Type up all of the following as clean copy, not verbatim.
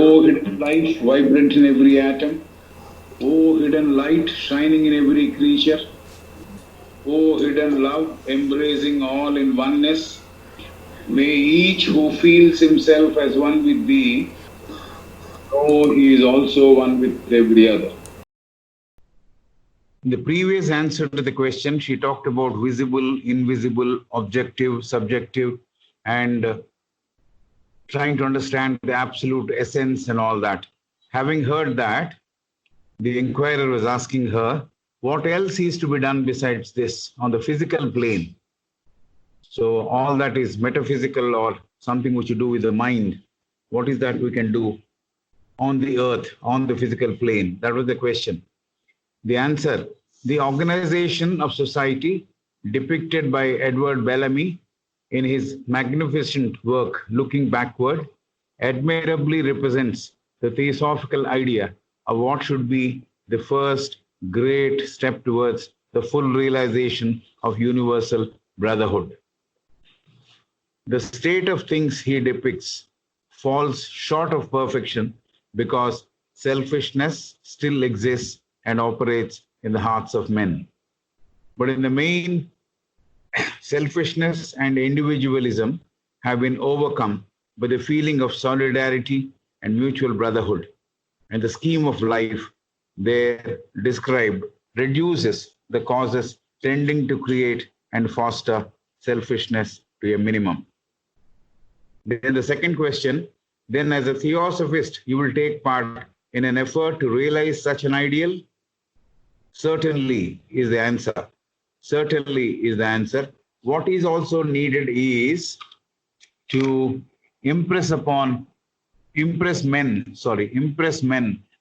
O hidden life, vibrant in every atom. O hidden light, shining in every creature. O hidden love, embracing all in oneness. May each who feels himself as one with thee know he is also one with every other. In the previous answer to the question, she talked about visible, invisible, objective, subjective, and trying to understand the absolute essence and all that. Having heard that, the inquirer was asking her, what else is to be done besides this on the physical plane? So all that is metaphysical or something which you do with the mind. What is that we can do on the earth, on the physical plane? That was the question. The answer, the organization of society depicted by Edward Bellamy in his magnificent work, Looking Backward, admirably represents the theosophical idea of what should be the first great step towards the full realization of universal brotherhood. The state of things he depicts falls short of perfection because selfishness still exists and operates in the hearts of men. But in the main, selfishness and individualism have been overcome by the feeling of solidarity and mutual brotherhood. And the scheme of life there described reduces the causes tending to create and foster selfishness to a minimum. Then the second question, then as a theosophist, you will take part in an effort to realize such an ideal? Certainly is the answer. Certainly is the answer. What is also needed is to impress men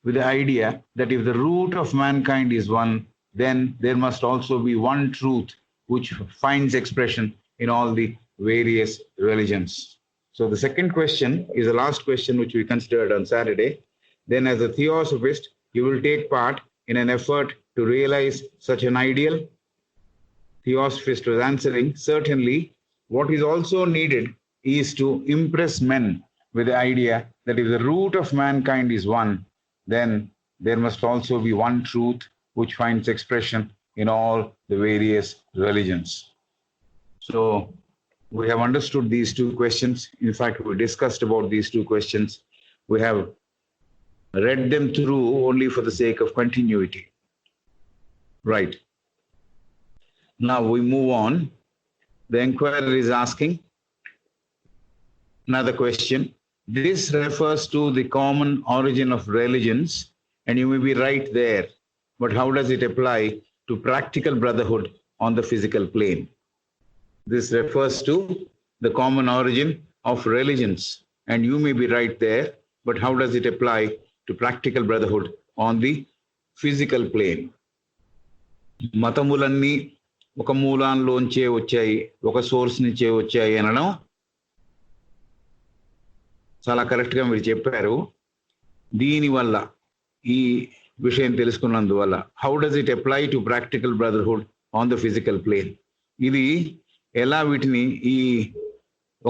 with the idea that if the root of mankind is one, then there must also be one truth which finds expression in all the various religions. So the second question is the last question which we considered on Saturday. Then as a theosophist, you will take part in an effort to realize such an ideal. Theosophist was answering, certainly, what is also needed is to impress men with the idea that if the root of mankind is one, then there must also be one truth which finds expression in all the various religions. So we have understood these two questions. In fact, we discussed about these two questions. We have read them through only for the sake of continuity. Right. Now we move on. The inquirer is asking another question. This refers to the common origin of religions, and you may be right there. But how does it apply to practical brotherhood on the physical plane? This refers to the common origin of religions, and you may be right there. But how does it apply to practical brotherhood on the physical plane? మతములన్నీ ఒక మూలంలోంచే వచ్చాయి, ఒక source నుంచే వచ్చాయి అనడం చాలా కరెక్ట్గా మీరు చెప్పారు. దీనివల్ల ఈ విషయం తెలుసుకున్నందువల్ల how does it apply to practical brotherhood on the physical plane? ఇది ఎలా వీటిని ఈ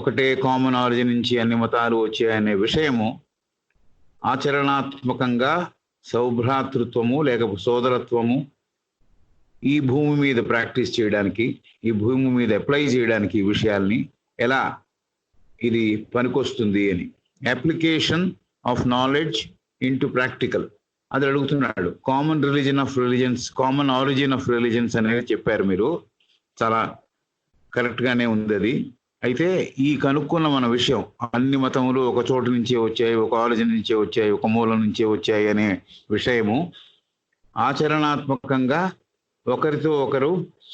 ఒకటే కామన్ ఆరిజిన్ నుంచి అన్ని మతాలు వచ్చాయనే విషయము ఆచరణాత్మకంగా సౌభ్రాతృత్వము లేకపోతే సోదరత్వము ఈ భూమి మీద ప్రాక్టీస్ చేయడానికి, ఈ భూమి మీద అప్లై చేయడానికి ఈ విషయాల్ని ఎలా ఇది పనికొస్తుంది అని. Application of knowledge into practical అది అడుగుతున్నాడు. Common religion of religions, common origin of religions అనేది చెప్పారు మీరు, చాలా కరెక్ట్గానే ఉంది అది. అయితే ఈ కనుక్కున్న మన విషయం అన్ని మతములు ఒక చోటు నుంచే వచ్చాయి, ఒక ఆరిజిన్ నుంచే వచ్చాయి, ఒక మూలం నుంచే వచ్చాయి అనే విషయము ఆచరణాత్మకంగా ఒకరితో ఒకరు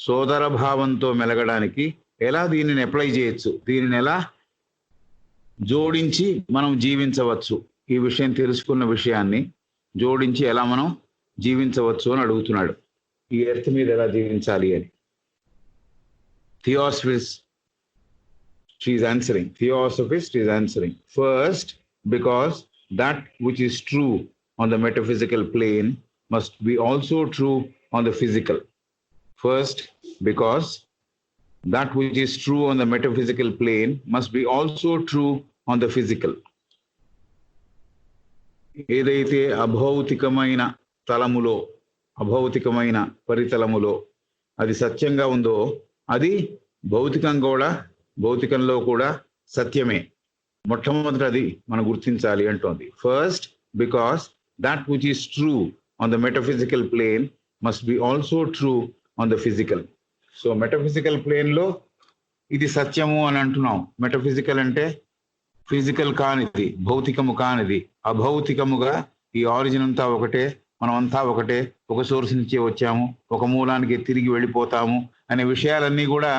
సోదర భావంతో మెలగడానికి ఎలా దీనిని అప్లై చేయొచ్చు, దీనిని ఎలా జోడించి మనం జీవించవచ్చు, ఈ విషయం తెలుసుకున్న విషయాన్ని జోడించి ఎలా మనం జీవించవచ్చు అని అడుగుతున్నాడు. ఈ ఎర్త్ మీద ఎలా జీవించాలి అని. Theosophist, she is answering. Theosophist is answering. First, because that which is true on the metaphysical plane must be also true on the physical. First, because that which is true on the metaphysical plane must be also true on the physical. ఏదైతే అభౌతికమైన తలములో, అభౌతికమైన పరితలములో అది సత్యంగా ఉందో అది భౌతికంలో కూడా సత్యమే. మొట్టమొదటి అది మనం గుర్తించాలి అంటోంది. First, because that which is true on the metaphysical plane must be also true on the physical. So metaphysical plane లో ఇది సత్యము అని అంటున్నాం. మెటఫిజికల్ అంటే ఫిజికల్ కానిది, భౌతికము కానిది, అభౌతికముగా ఈ ఆరిజిన్ అంతా ఒకటే, మనం అంతా ఒకటే, ఒక సోర్స్ నుంచే వచ్చాము, ఒక మూలానికి తిరిగి వెళ్ళిపోతాము అనే విషయాలన్నీ కూడా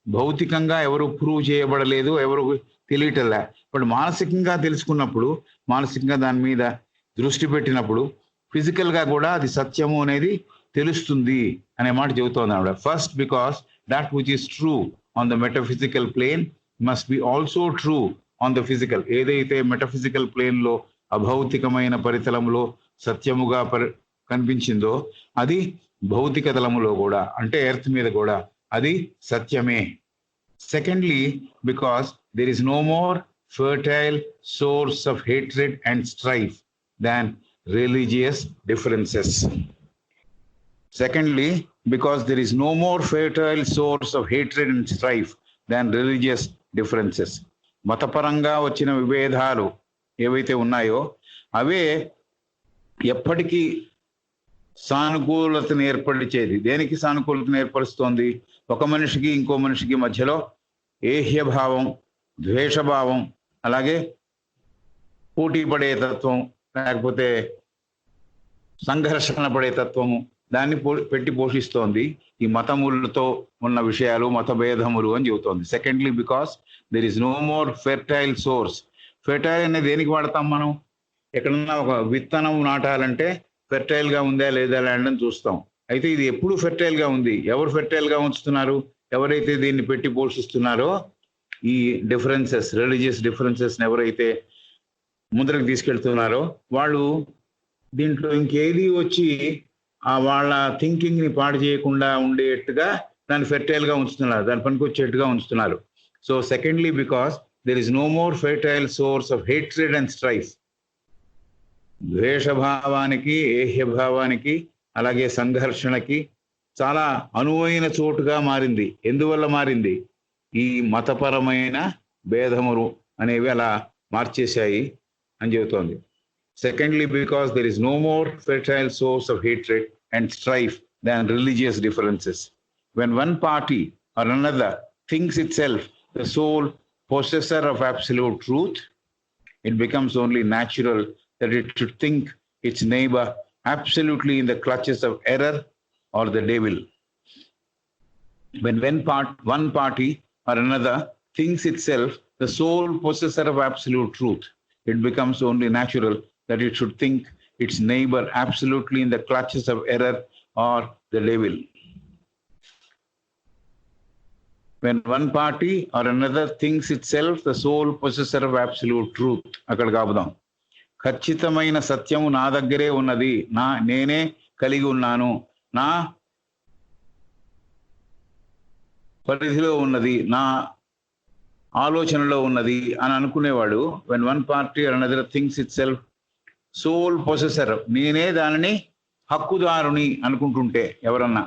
భౌతికంగా ఎవరు ప్రూవ్ చేయబడలేదు, ఎవరు తెలియటంలే. బట్ మానసికంగా తెలుసుకున్నప్పుడు, మానసికంగా దాని మీద దృష్టి పెట్టినప్పుడు ఫిజికల్ గా కూడా అది సత్యము అనేది తెలుస్తుంది అనే మాట చెబుతోంది ఆవిడ. First, because that which is true on the metaphysical plane must be also true on the physical. ఏదైతే మెటఫిజికల్ ప్లేన్ లో అభౌతికమైన పరితలంలో సత్యముగా కనిపించిందో అది భౌతిక తలములో కూడా, అంటే ఎర్త్ మీద కూడా అది సత్యమే. Secondly, because there is no more fertile source of hatred and strife than religious differences. Secondly, because there is no more fertile source of hatred and strife than religious differences. మతపరంగా వచ్చిన విభేదాలు ఏవైతే ఉన్నాయో అవే ఎప్పటికీ సానుకూలతను ఏర్పరిచేది. దేనికి సానుకూలతను ఏర్పరుస్తోంది? ఒక మనిషికి ఇంకో మనిషికి మధ్యలో ఏహ్యభావం, ద్వేషభావం, అలాగే పోటీ పడే తత్వం, లేకపోతే సంఘర్షణ పడే తత్వము, దాన్ని పెట్టి పోషిస్తోంది ఈ మతములతో ఉన్న విషయాలు, మతభేదములు అని చెబుతోంది. Secondly, because there is no more fertile source. Fertile అనేది దేనికి వాడతాం మనం? ఎక్కడన్నా ఒక విత్తనం నాటాలంటే ఫెర్టైల్ గా ఉందా లేదా ల్యాండ్ అని చూస్తాం. అయితే ఇది ఎప్పుడు ఫెర్టైల్ గా ఉంది. ఎవరు ఫెర్టైల్ గా ఉంచుతున్నారు? ఎవరైతే దీన్ని పెట్టి పోషిస్తున్నారో, ఈ డిఫరెన్సెస్, రిలీజియస్ డిఫరెన్సెస్ ఎవరైతే ముందరకు తీసుకెళ్తున్నారో వాళ్ళు దీంట్లో ఇంకేది వచ్చి వాళ్ళ థింకింగ్ ని పాడు చేయకుండా ఉండేట్టుగా దాన్ని ఫెర్టైల్ గా ఉంచుతున్నారు, దాని పనికి వచ్చేట్టుగా ఉంచుతున్నారు. So secondly, because there is no more fertile source of hatred and strife. ద్వేషభావానికి, ఏహ్యభావానికి, అలాగే సంఘర్షణకి చాలా అనువైన చోటుగా మారింది. ఎందువల్ల మారింది? ఈ మతపరమైన భేదములు అనేవి అలా మార్చేశాయి అని చెబుతోంది. Secondly, because there is no more fertile source of hatred and strife than religious differences. When one party or another thinks itself the sole possessor of absolute truth, it becomes only natural that it should think its neighbor absolutely in the clutches of error or the devil. When one party or another thinks itself the sole possessor of absolute truth, it becomes only natural that it should think its neighbor absolutely in the clutches of error or the devil. When one party or another thinks itself the sole possessor of absolute truth, అక్కడికి ఆపుదాం. ఖచ్చితమైన సత్యము నా దగ్గరే ఉన్నది, నేనే కలిగి ఉన్నాను, నా పరిధిలో ఉన్నది, నా ఆలోచనలో ఉన్నది అని అనుకునేవాడు. when one party or another thinks itself sole possessor, నేనే దానిని హక్కుదారుని అనుకుంటుంటే, ఎవరన్నా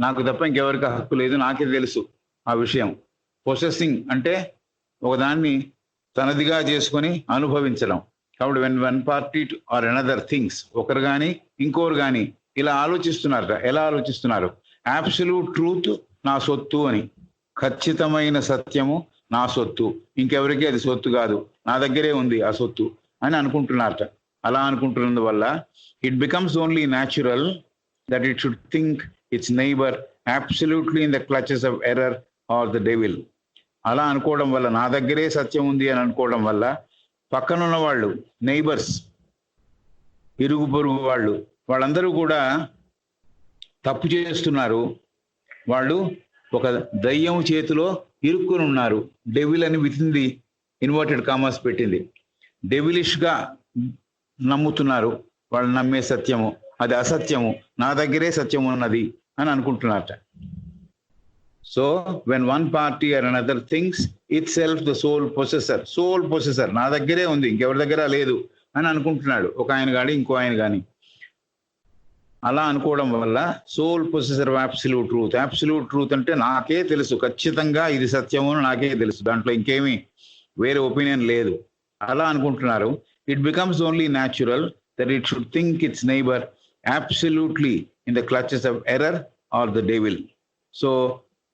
నాకు తప్ప ఇంకెవరికి హక్కు లేదు, నాకే తెలుసు ఆ విషయం. పొసెసింగ్ అంటే ఒకదాన్ని తనదిగా చేసుకొని అనుభవించడం. కాబట్టి when one party or another thinks, ఒకరు కానీ ఇంకోరు కానీ ఇలా ఆలోచిస్తున్నారట. ఎలా ఆలోచిస్తున్నారు? అబ్సల్యూట్ ట్రూత్ నా సొత్తు అని, ఖచ్చితమైన సత్యము నా సొత్తు, ఇంకెవరికి అది సొత్తు కాదు, నా దగ్గరే ఉంది ఆ సొత్తు అని అనుకుంటున్నారట. అలా అనుకుంటున్నందువల్ల it becomes only natural that it should think its neighbor absolutely in the clutches of error or the devil. అలా అనుకోవడం వల్ల, నా దగ్గరే సత్యం ఉంది అని అనుకోవడం వల్ల, పక్కనున్న వాళ్ళు, నైబర్స్, ఇరుగు పొరుగు వాళ్ళు, వాళ్ళందరూ కూడా తప్పు చేస్తున్నారు. వాళ్ళు ఒక దయ్యం చేతిలో ఇరుక్కుని ఉన్నారు. డెవిల్ అని వితింది ఇన్వర్టెడ్ కామర్స్ పెట్టింది. డెవిలిష్ గా నమ్ముతున్నారు. వాళ్ళు నమ్మే సత్యము అది అసత్యము, నా దగ్గరే సత్యం ఉన్నది అని అనుకుంటున్నారట. So when one party or another things itself the soul possessor, నా దగ్గరే ఉంది, ఇంకెవరి దగ్గర లేదు అని అనుకుంటున్నాడు ఒక ఆయన గాని ఇంకో ఆయన గాని. అలా అనుకోవడం వల్ల soul possessor of absolute truth. Absolute truth అంటే నాకే తెలుసు, ఖచ్చితంగా ఇది సత్యము అని నాకే తెలుసు, దాంట్లో ఇంకేమీ వేరే ఒపీనియన్ లేదు, అలా అనుకుంటున్నారు. It becomes only natural that it should think it's neighbour absolutely in the clutches of error or the devil. So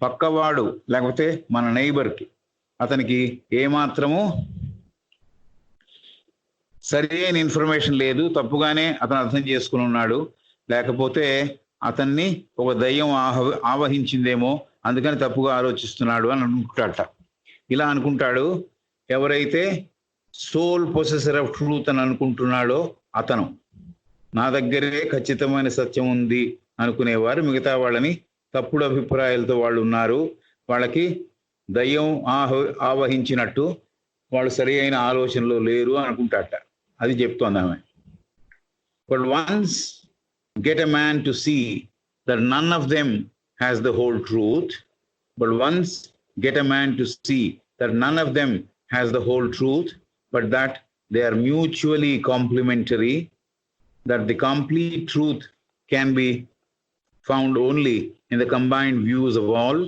పక్కవాడు లేకపోతే మన నైబర్కి, అతనికి ఏమాత్రము సరి అయిన ఇన్ఫర్మేషన్ లేదు, తప్పుగానే అతను అర్థం చేసుకుని ఉన్నాడు, లేకపోతే అతన్ని ఒక దయ్యం ఆవహించిందేమో అందుకని తప్పుగా ఆలోచిస్తున్నాడు అని అనుకుంటాడట. ఇలా అనుకుంటాడు ఎవరైతే సోల్ పొసెసర్ ఆఫ్ ట్రూత్ అని అనుకుంటున్నాడో అతను. నా దగ్గరే ఖచ్చితమైన సత్యం ఉంది అనుకునేవారు మిగతా వాళ్ళని తప్పుడు అభిప్రాయాలతో వాళ్ళు ఉన్నారు, వాళ్ళకి దయ్యం ఆవహించినట్టు, వాళ్ళు సరి అయిన ఆలోచనలో లేరు అనుకుంటాట. అది చెప్తోంది ఆమె. But once get a man to see that none of them has the whole truth, but once get a man to see that none of them has the whole truth, but that they are mutually complementary, that the complete truth can be found only in the combined views of all.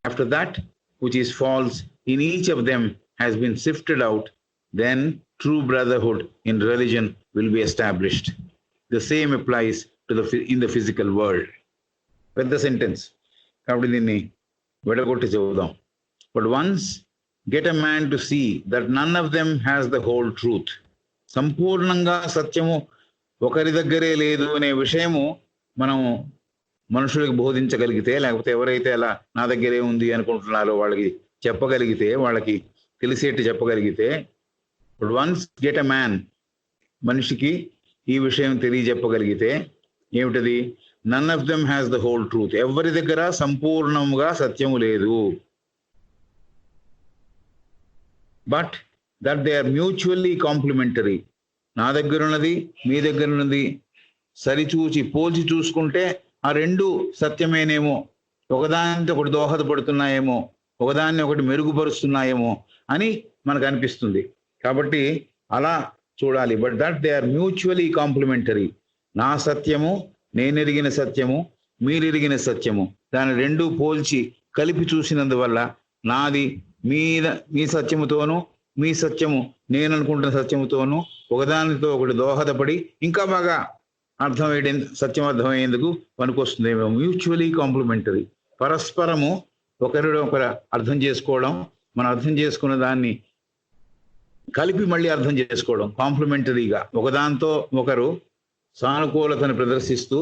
After that, which is false in each of them has been sifted out, then true brotherhood in religion will be established. The same applies in the physical world. పెద్ద sentence కాబట్టి దీన్ని వెడగొట్టి చెబుదాం. But once get a man to see that none of them has the whole truth. సంపూర్ణంగా సత్యము ఒకరి దగ్గరే లేదు అనే విషయము మనం మనుషులకు బోధించగలిగితే, లేకపోతే ఎవరైతే అలా నా దగ్గరే ఉంది అనుకుంటున్నారో వాళ్ళకి చెప్పగలిగితే, వాళ్ళకి తెలిసేట్టు చెప్పగలిగితే, but once get a man, మనిషికి ఈ విషయం తెలియజెప్పగలిగితే ఏమిటది? None of them has the whole truth. ఎవరి దగ్గర సంపూర్ణంగా సత్యము లేదు. But that they are mutually complementary. నా దగ్గర ఉన్నది మీ దగ్గర ఉన్నది సరిచూచి పోల్చి చూసుకుంటే ఆ రెండు సత్యమేనేమో, ఒకదానితో ఒకటి దోహదపడుతున్నాయేమో, ఒకదాన్ని ఒకటి మెరుగుపరుస్తున్నాయేమో అని మనకు అనిపిస్తుంది. కాబట్టి అలా చూడాలి. But that they are mutually complementary. నా సత్యము, నేనెరిగిన సత్యము, మీరెరిగిన సత్యము, దాని రెండు పోల్చి కలిపి చూసినందువల్ల నాది మీ సత్యముతోనూ, మీ సత్యము నేను అనుకుంటున్న సత్యముతోనూ ఒకదానితో ఒకటి దోహదపడి ఇంకా బాగా సత్యం అర్థమయ్యేందుకు పనికొస్తుందేమో. మ్యూచువల్లీ కాంప్లిమెంటరీ, పరస్పరము ఒకరు అర్థం చేసుకోవడం, మనం అర్థం చేసుకున్న దాన్ని కలిపి మళ్ళీ అర్థం చేసుకోవడం, కాంప్లిమెంటరీగా ఒకదాంతో ఒకరు సానుకూలతను ప్రదర్శిస్తూ,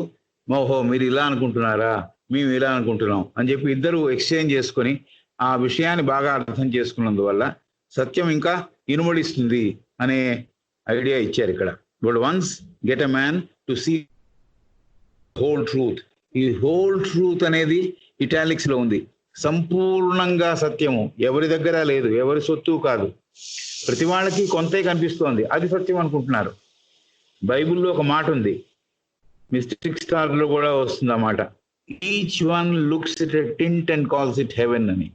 ఓహో మీరు ఇలా అనుకుంటున్నారా, మేము ఇలా అనుకుంటున్నాం అని చెప్పి ఇద్దరు ఎక్స్చేంజ్ చేసుకొని ఆ విషయాన్ని బాగా అర్థం చేసుకున్నందువల్ల సత్యం ఇంకా ఇనుమడిస్తుంది అనే ఐడియా ఇచ్చారు ఇక్కడ. But once get a man to see whole truth. ఈ హోల్ ట్రూత్ అనేది ఇటాలిక్స్ లో ఉంది. సంపూర్ణంగా సత్యము ఎవరి దగ్గర లేదు, ఎవరి సొత్తు కాదు, ప్రతి వాళ్ళకి కొంతే కనిపిస్తోంది, అది సత్యం అనుకుంటున్నారు. బైబిల్లో ఒక మాట ఉంది, మిస్టిక్ స్టార్ లో కూడా వస్తుంది ఆ మాట, each one looks it a tint and calls it heaven అని.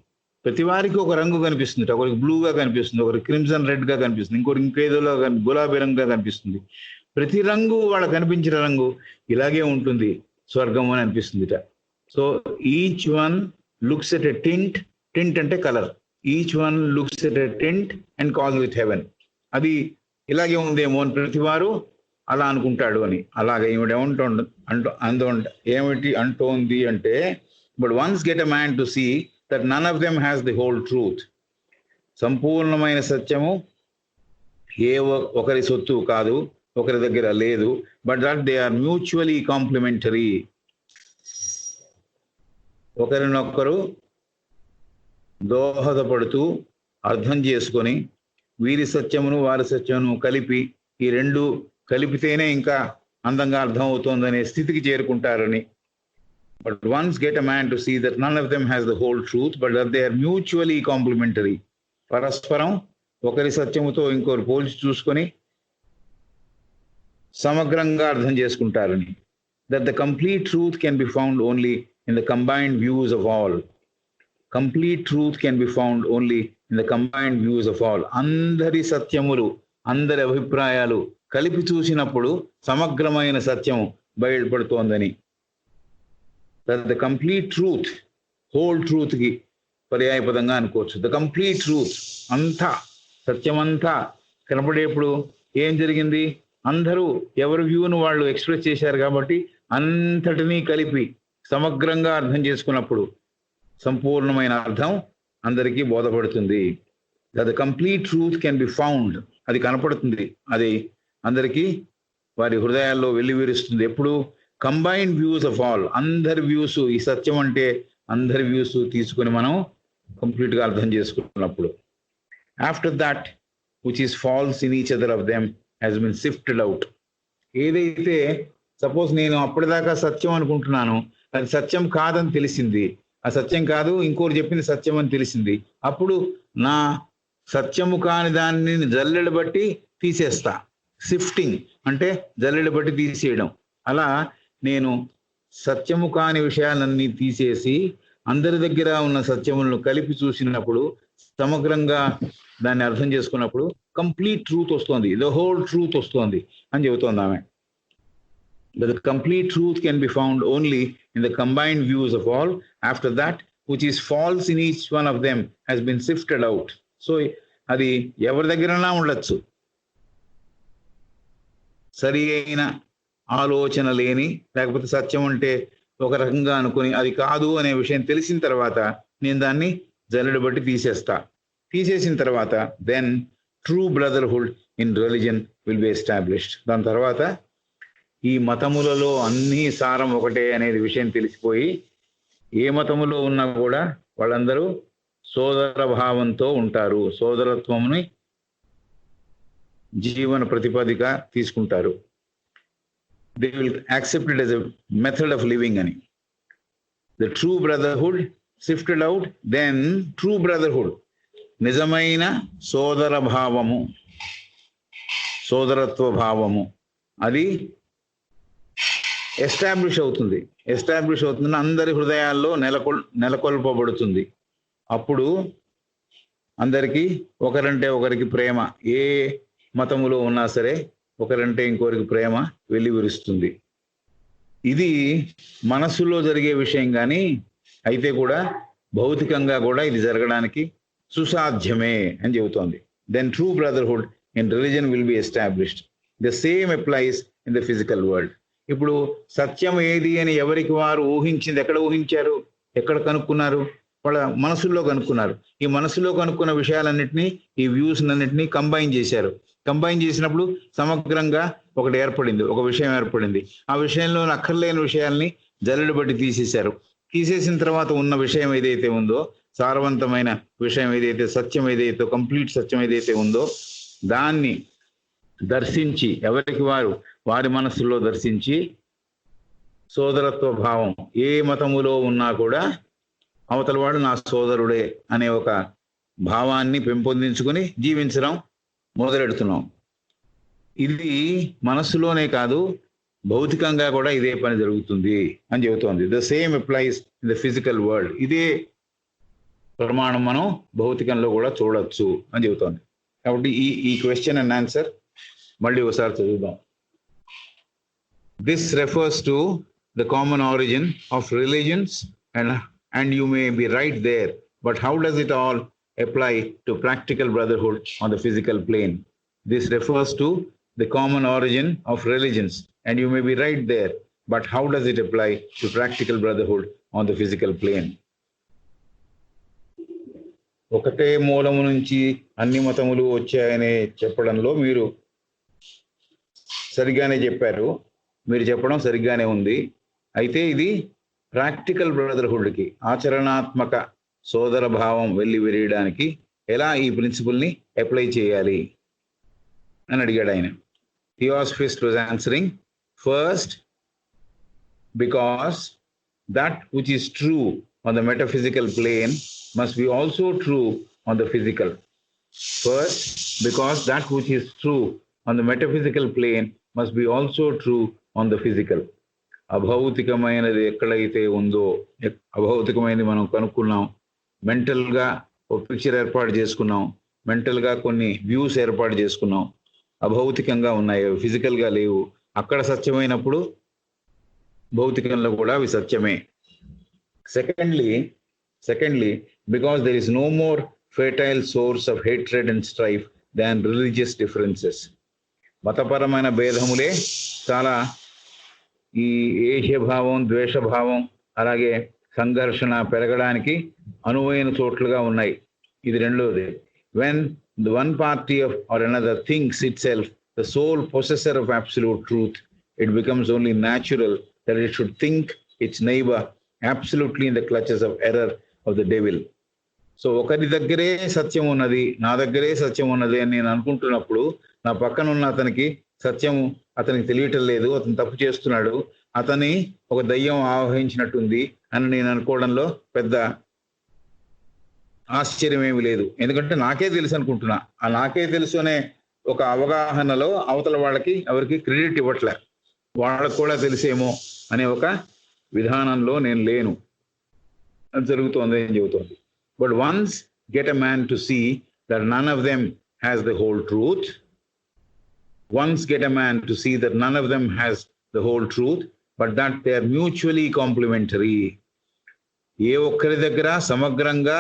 ప్రతి వారికి ఒక రంగు కనిపిస్తుంది, ఒకరికి బ్లూగా కనిపిస్తుంది, ఒకరికి క్రిమ్సన్ రెడ్ గా కనిపిస్తుంది, ఇంకేదోలో గులాబీ రంగుగా కనిపిస్తుంది. ప్రతి రంగు వాళ్ళకి కనిపించిన రంగు ఇలాగే ఉంటుంది స్వర్గం అని అనిపిస్తుందిట. So each one looks at a tint, tint అంటే colour, each one looks at a tint and calls it heaven. అది ఇలాగే ఉందేమో అని ప్రతివారు అలా అనుకుంటాడు అని. అలాగే ఏమిటి అంటోంది అంటే, but once get a man to see that none of them has the whole truth. సంపూర్ణమైన సత్యము ఒకరి సొత్తు కాదు, ఒకరి దగ్గర లేదు. But that they are mutually complementary. ఒకరినొకరు దోహదపడుతూ అర్థం చేసుకొని వీరి సత్యమును వారి సత్యమును కలిపి, ఈ రెండు కలిపితేనే ఇంకా అందంగా అర్థం అవుతోందనే స్థితికి చేరుకుంటారని. But once get a man to see that none of them has the whole truth but that they are mutually complementary. పరస్పరం ఒకరి సత్యముతో ఇంకొకరు పోల్చి చూసుకొని సమగ్రంగా అర్థం చేసుకుంటారని. That the complete truth can be found only in the combined views of all. Complete truth can be found only in the combined views of all. అందరి సత్యములు, అందరి అభిప్రాయాలు కలిపి చూసినప్పుడు సమగ్రమైన సత్యం బయటపడుతోందని. ద కంప్లీట్ ట్రూత్, హోల్ ట్రూత్కి పర్యాయపదంగా అనుకోవచ్చు. ద కంప్లీట్ ట్రూత్, అంతా సత్యమంతా కనపడేప్పుడు ఏం జరిగింది? అందరూ ఎవరి వ్యూను వాళ్ళు ఎక్స్ప్రెస్ చేశారు కాబట్టి అంతటినీ కలిపి సమగ్రంగా అర్థం చేసుకున్నప్పుడు సంపూర్ణమైన అర్థం అందరికీ బోధపడుతుంది. The complete truth can be found, అది కనపడుతుంది, అది అందరికీ వారి హృదయాల్లో వెల్లివిరుస్తుంది. ఎప్పుడు? కంబైన్డ్ వ్యూస్ ఆఫ్ ఆల్, అందరి వ్యూస్, ఈ సత్యం అంటే అందరి వ్యూస్ తీసుకుని మనం కంప్లీట్గా అర్థం చేసుకున్నప్పుడు. After that which is false in each other of them has been sifted out. ఏదైతే సపోజ్ నేను అప్పటిదాకా సత్యం అనుకుంటున్నాను, అది సత్యం కాదని తెలిసింది, ఆ సత్యం కాదు ఇంకోటి చెప్పింది సత్యం అని తెలిసింది, అప్పుడు నా సత్యము కాని దాన్ని జల్లెడ బట్టి తీసేస్తా. సిఫ్టింగ్ అంటే జల్లెడ బట్టి తీసేయడం. అలా నేను సత్యము కాని విషయాలన్నీ తీసేసి అందరి దగ్గర ఉన్న సత్యములను కలిపి చూసినప్పుడు, సమగ్రంగా దాన్ని అర్థం చేసుకున్నప్పుడు కంప్లీట్ ట్రూత్ వస్తుంది, ద హోల్ ట్రూత్ వస్తుంది అని చెబుతోంది ఆమె. But the complete truth can be found only in the combined views of all. After that, which is false in each one of them has been sifted out. So, అది ఎవరి దగ్గరన్నా ఉండొచ్చు, సరి అయిన ఆలోచన లేని, లేకపోతే సత్యం అంటే ఒక రకంగా అనుకుని అది కాదు అనే విషయం తెలిసిన తర్వాత నేను దాన్ని జల్లెడ బట్టి తీసేస్తా. తీసేసిన తర్వాత then true brotherhood in religion will be established. దాని తర్వాత ఈ మతములలో అన్ని సారం ఒకటే అనేది విషయం తెలిసిపోయి, ఏ మతములో ఉన్నా కూడా వాళ్ళందరూ సోదర భావంతో ఉంటారు, సోదరత్వముని జీవన ప్రతిపదిక తీసుకుంటారు. They will accept it as a method of living అని. The true brotherhood sifted out, then true brotherhood, నిజమైన సోదర భావము, సోదరత్వ భావము, అది ఎస్టాబ్లిష్ అవుతుంది. ఎస్టాబ్లిష్ అవుతుంది, అందరి హృదయాల్లో నెలకొల్పబడుతుంది. అప్పుడు అందరికీ ఒకరంటే ఒకరికి ప్రేమ, ఏ మతములో ఉన్నా సరే ఒకరంటే ఇంకొకరికి ప్రేమ వెల్లివిరుస్తుంది. ఇది మనస్సులో జరిగే విషయం కానీ అయితే కూడా భౌతికంగా కూడా ఇది జరగడానికి సుసాధ్యమే అని చెబుతోంది. Then true brotherhood in religion will be established. The same applies in the physical world. ఇప్పుడు సత్యం ఏది అని ఎవరికి వారు ఊహించింది, ఎక్కడ ఊహించారు, ఎక్కడ కనుక్కున్నారు? వాళ్ళ మనసుల్లో కనుక్కున్నారు. ఈ మనసులో కనుక్కున్న విషయాలన్నింటినీ, ఈ వ్యూస్ అన్నింటినీ కంబైన్ చేశారు. కంబైన్ చేసినప్పుడు సమగ్రంగా ఒకటి ఏర్పడింది, ఒక విషయం ఏర్పడింది. ఆ విషయంలో అక్కర్లేని విషయాల్ని జల్లెడ బట్టి తీసేశారు. తీసేసిన తర్వాత ఉన్న విషయం ఏదైతే ఉందో, సారవంతమైన విషయం ఏదైతే, సత్యం ఏదైతే, కంప్లీట్ సత్యం ఏదైతే ఉందో దాన్ని దర్శించి, ఎవరికి వారు వారి మనస్సులో దర్శించి సోదరత్వ భావం, ఏ మతములో ఉన్నా కూడా అవతల వాడు నా సోదరుడే అనే ఒక భావాన్ని పెంపొందించుకొని జీవించడం మొదలెడుతున్నాం. ఇది మనస్సులోనే కాదు, భౌతికంగా కూడా ఇదే పని జరుగుతుంది అని చెబుతోంది. The same applies in the physical world. ఇదే ప్రమాణం మనం భౌతికంలో కూడా చూడొచ్చు అని చెబుతోంది. కాబట్టి ఈ క్వశ్చన్ అండ్ ఆన్సర్ మళ్ళీ ఒకసారి చదువుదాం. This refers to the common origin of religions, and you may be right there, but how does it all apply to practical brotherhood on the physical plane? This refers to the common origin of religions, and you may be right there, but how does it apply to practical brotherhood on the physical plane? ఒకటే మూలము నుంచి అన్ని మతములు వచ్చాయనే చెప్పడంలో మీరు సరిగానే చెప్పారు, మీరు చెప్పడం సరిగ్గానే ఉంది. అయితే ఇది ప్రాక్టికల్ బ్రదర్హుడ్కి, ఆచరణాత్మక సోదర భావం వెళ్ళి విరియడానికి ఎలా ఈ ప్రిన్సిపల్ని అప్లై చేయాలి అని అడిగాడు ఆయన. Theosophist was answering, first because that which is true on the metaphysical plane must be also true on the physical. First, because that which is true on the metaphysical plane must be also true on the physical. అభౌతికమైనది ఎక్కడైతే ఉందో, అభౌతికమైనది మనం కనుక్కున్నాం, మెంటల్గా ఒక picture ఏర్పాటు చేసుకున్నాం, మెంటల్గా కొన్ని views ఏర్పాటు చేసుకున్నాం. అభౌతికంగా ఉన్నాయి, ఫిజికల్గా లేవు. అక్కడ సత్యమైనప్పుడు భౌతికంలో కూడా అవి సత్యమే. Secondly because there is no more fertile source of hatred and strife than religious differences. మతపరమైన భేదములే చాలా ఈ ఏహ్యభావం, ద్వేషభావం, అలాగే సంఘర్షణ పెరగడానికి అనువైన చోట్లుగా ఉన్నాయి. ఇది రెండోది. When the one party or another thinks itself the sole possessor of absolute truth, it becomes only natural that it should think its neighbor absolutely in the clutches of error of the devil. So ఒకరి దగ్గరే సత్యం ఉన్నది, నా దగ్గరే సత్యం ఉన్నది అని నేను అనుకుంటున్నప్పుడు నా పక్కన ఉన్న అతనికి సత్యం అతనికి తెలియటం లేదు, అతను తప్పు చేస్తున్నాడు, అతని ఒక దయ్యం ఆవహించినట్టుంది అని నేను అనుకోవడంలో పెద్ద ఆశ్చర్యం ఏమి లేదు. ఎందుకంటే నాకే తెలుసు అనుకుంటున్నా. ఆ నాకే తెలుసు అనే ఒక అవగాహనలో అవతల వాళ్ళకి ఎవరికి క్రెడిట్ ఇవ్వట్లే, వాళ్ళకు కూడా తెలిసేమో అనే ఒక విధానంలో నేను లేను. అది జరుగుతోంది అని చెబుతోంది. But once get a man to see that none of them has the whole truth, once get a man to see that none of them has the whole truth but that they are mutually complementary. ఏ ఒక్కరి దగ్గర సమగ్రంగా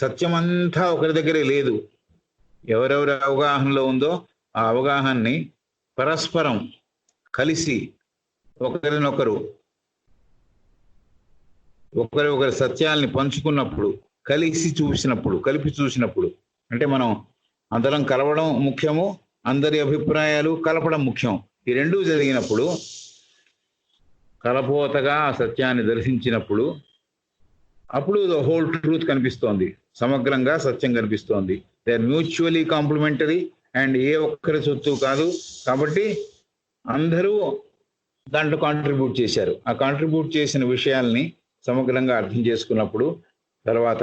సత్యమంతా ఒకరి దగ్గరే లేదు. ఎవరెవరి అవగాహనలో ఉందో ఆ అవగాహనని పరస్పరం కలిసి ఒకరినొకరు ఒకరి సత్యాల్ని పంచుకున్నప్పుడు, కలిపి చూసినప్పుడు అంటే మనం అందరం కలవడం ముఖ్యము, అందరి అభిప్రాయాలు కలపడం ముఖ్యం. ఈ రెండూ జరిగినప్పుడు, కలపోతగా ఆ సత్యాన్ని దర్శించినప్పుడు అప్పుడు ద హోల్ ట్రూత్ కనిపిస్తోంది, సమగ్రంగా సత్యం కనిపిస్తోంది. They are mutually complementary and ఏ ఒక్కరి సొత్తు కాదు. కాబట్టి అందరూ దాంట్లో కాంట్రిబ్యూట్ చేశారు. ఆ కాంట్రిబ్యూట్ చేసిన విషయాల్ని సమగ్రంగా అర్థం చేసుకున్నప్పుడు తర్వాత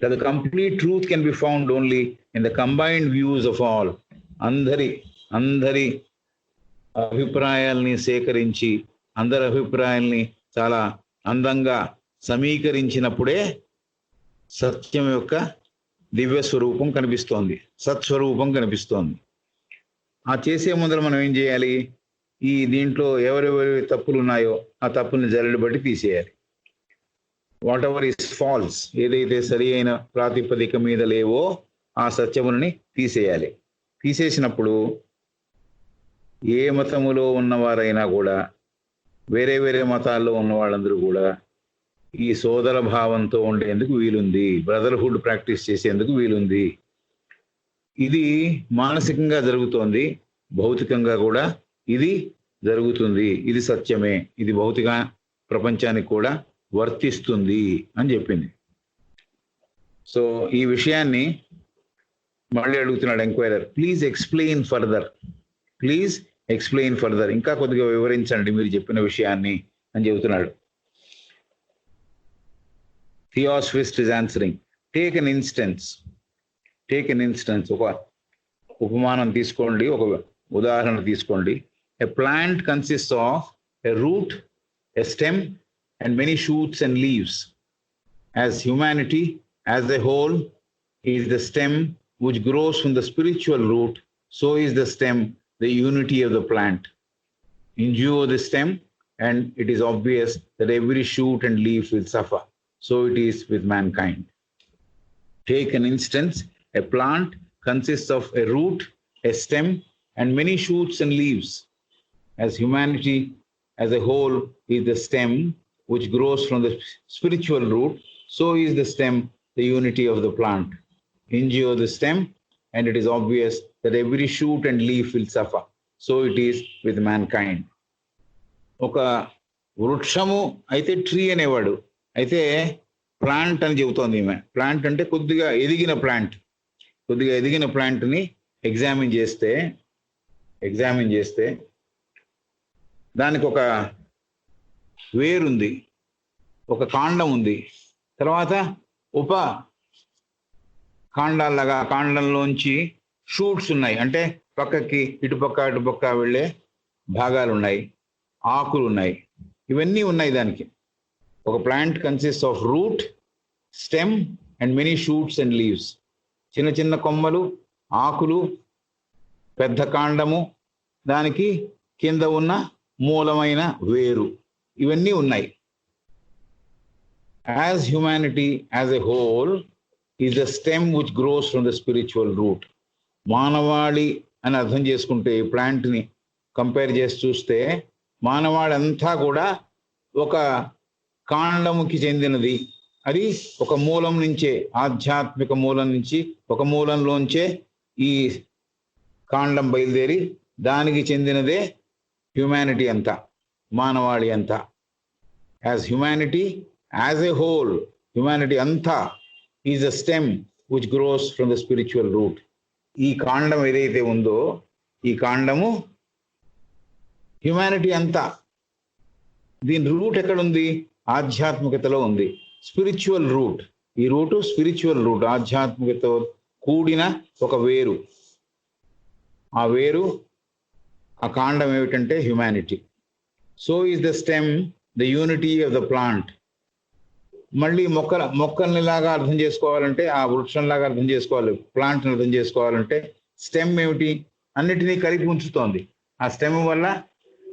the complete truth can be found only in the combined views of all. అందరి అభిప్రాయాల్ని సేకరించి, అందరి అభిప్రాయాల్ని చాలా అందంగా సమీకరించినప్పుడే సత్యం యొక్క దివ్య స్వరూపం కనిపిస్తోంది, సత్స్వరూపం కనిపిస్తోంది. ఆ చేసే ముందర మనం ఏం చేయాలి? ఈ దీంట్లో ఎవరెవరి తప్పులు ఉన్నాయో ఆ తప్పుల్ని జల్లెడ బట్టి తీసేయాలి. వాట్ ఎవర్ ఈస్ ఫాల్స్, ఏదైతే సరి అయిన ప్రాతిపదిక మీద లేవో ఆ సత్యములని తీసేయాలి. తీసేసినప్పుడు ఏ మతములో ఉన్నవారైనా కూడా, వేరే వేరే మతాల్లో ఉన్న వాళ్ళందరూ కూడా ఈ సోదర భావంతో ఉండేందుకు వీలుంది, బ్రదర్హుడ్ ప్రాక్టీస్ చేసేందుకు వీలుంది. ఇది మానసికంగా జరుగుతోంది, భౌతికంగా కూడా ఇది జరుగుతుంది. ఇది సత్యమే, ఇది భౌతిక ప్రపంచానికి కూడా వర్తిస్తుంది అని చెప్పింది. సో ఈ విషయాన్ని మళ్ళీ అడుగుతున్నాడు ఎంక్వైరర్, ప్లీజ్ ఎక్స్ప్లెయిన్ ఫర్దర్, ఇంకా కొద్దిగా వివరించండి మీరు చెప్పిన విషయాన్ని అని చెబుతున్నాడు. Theosophist is answering, take an instance, ఒక ఉపమానం తీసుకోండి, ఒక ఉదాహరణ తీసుకోండి. A plant consists of a root, a stem, and many shoots and leaves. As humanity as a whole is the stem which grows from the spiritual root, so is the stem the unity of the plant. Endure the stem, and it is obvious that every shoot and leaf will suffer. So it is with mankind. Take an instance, a plant consists of a root, a stem, and many shoots and leaves. As humanity as a whole is the stem which grows from the spiritual root, so is the stem the unity of the plant. Endure the stem, and it is obvious that every shoot and leaf will suffer. So it is with mankind. ఒక వృక్షము అయితే tree అనేవాడు, అయితే plant అని చెబుతోంది ఈమె. Plant అంటే కొద్దిగా ఎదిగిన ప్లాంట్ని ఎగ్జామిన్ చేస్తే దానికి ఒక వేరుంది, ఒక కాండం ఉంది, తర్వాత ఉప కాండాల్లాగా కాండంలోంచి షూట్స్ ఉన్నాయి, అంటే పక్కకి ఇటుపక్క వెళ్ళే భాగాలు ఉన్నాయి, ఆకులు ఉన్నాయి, ఇవన్నీ ఉన్నాయి. దానికి ఒక plant consist of root, stem and many shoots and leaves. చిన్న చిన్న కొమ్మలు, ఆకులు, పెద్ద కాండము, దానికి కింద ఉన్న మూలమైన వేరు, ఇవన్నీ ఉన్నాయి. As humanity as a whole is the stem which grows from the spiritual root. మానవాళి అని అర్థం చేసుకుంటే ప్లాంట్ని కంపేర్ చేసి చూస్తే మానవాళి అంతా కూడా ఒక కాండముకి చెందినది. అది ఒక మూలం నుంచే, ఆధ్యాత్మిక మూలం నుంచి, ఒక మూలంలోంచే ఈ కాండం బయలుదేరి దానికి చెందినదే హ్యుమానిటీ అంతా, మానవాళి అంతా. As humanity as a whole, humanity అంతా is a stem which grows from the spiritual root. ఈ కాండం ఏదైతే ఉందో, ఈ కాండము హ్యుమానిటీ అంతా. దీని రూట్ ఎక్కడుంది? ఆధ్యాత్మికతలో ఉంది. Spiritual root. ఈ రూటు స్పిరిచువల్ రూట్, ఆధ్యాత్మికతో కూడిన ఒక వేరు. ఆ వేరు, ఆ కాండం ఏమిటంటే humanity. So is the stem the unity of the plant. మళ్ళీ మొక్కల్ని లాగా అర్థం చేసుకోవాలంటే, ఆ వృక్షంలాగా అర్థం చేసుకోవాలి. ప్లాంట్ని అర్థం చేసుకోవాలంటే స్టెమ్ ఏమిటి? అన్నిటినీ కలిపి ఉంచుతోంది. ఆ స్టెమ్ వల్ల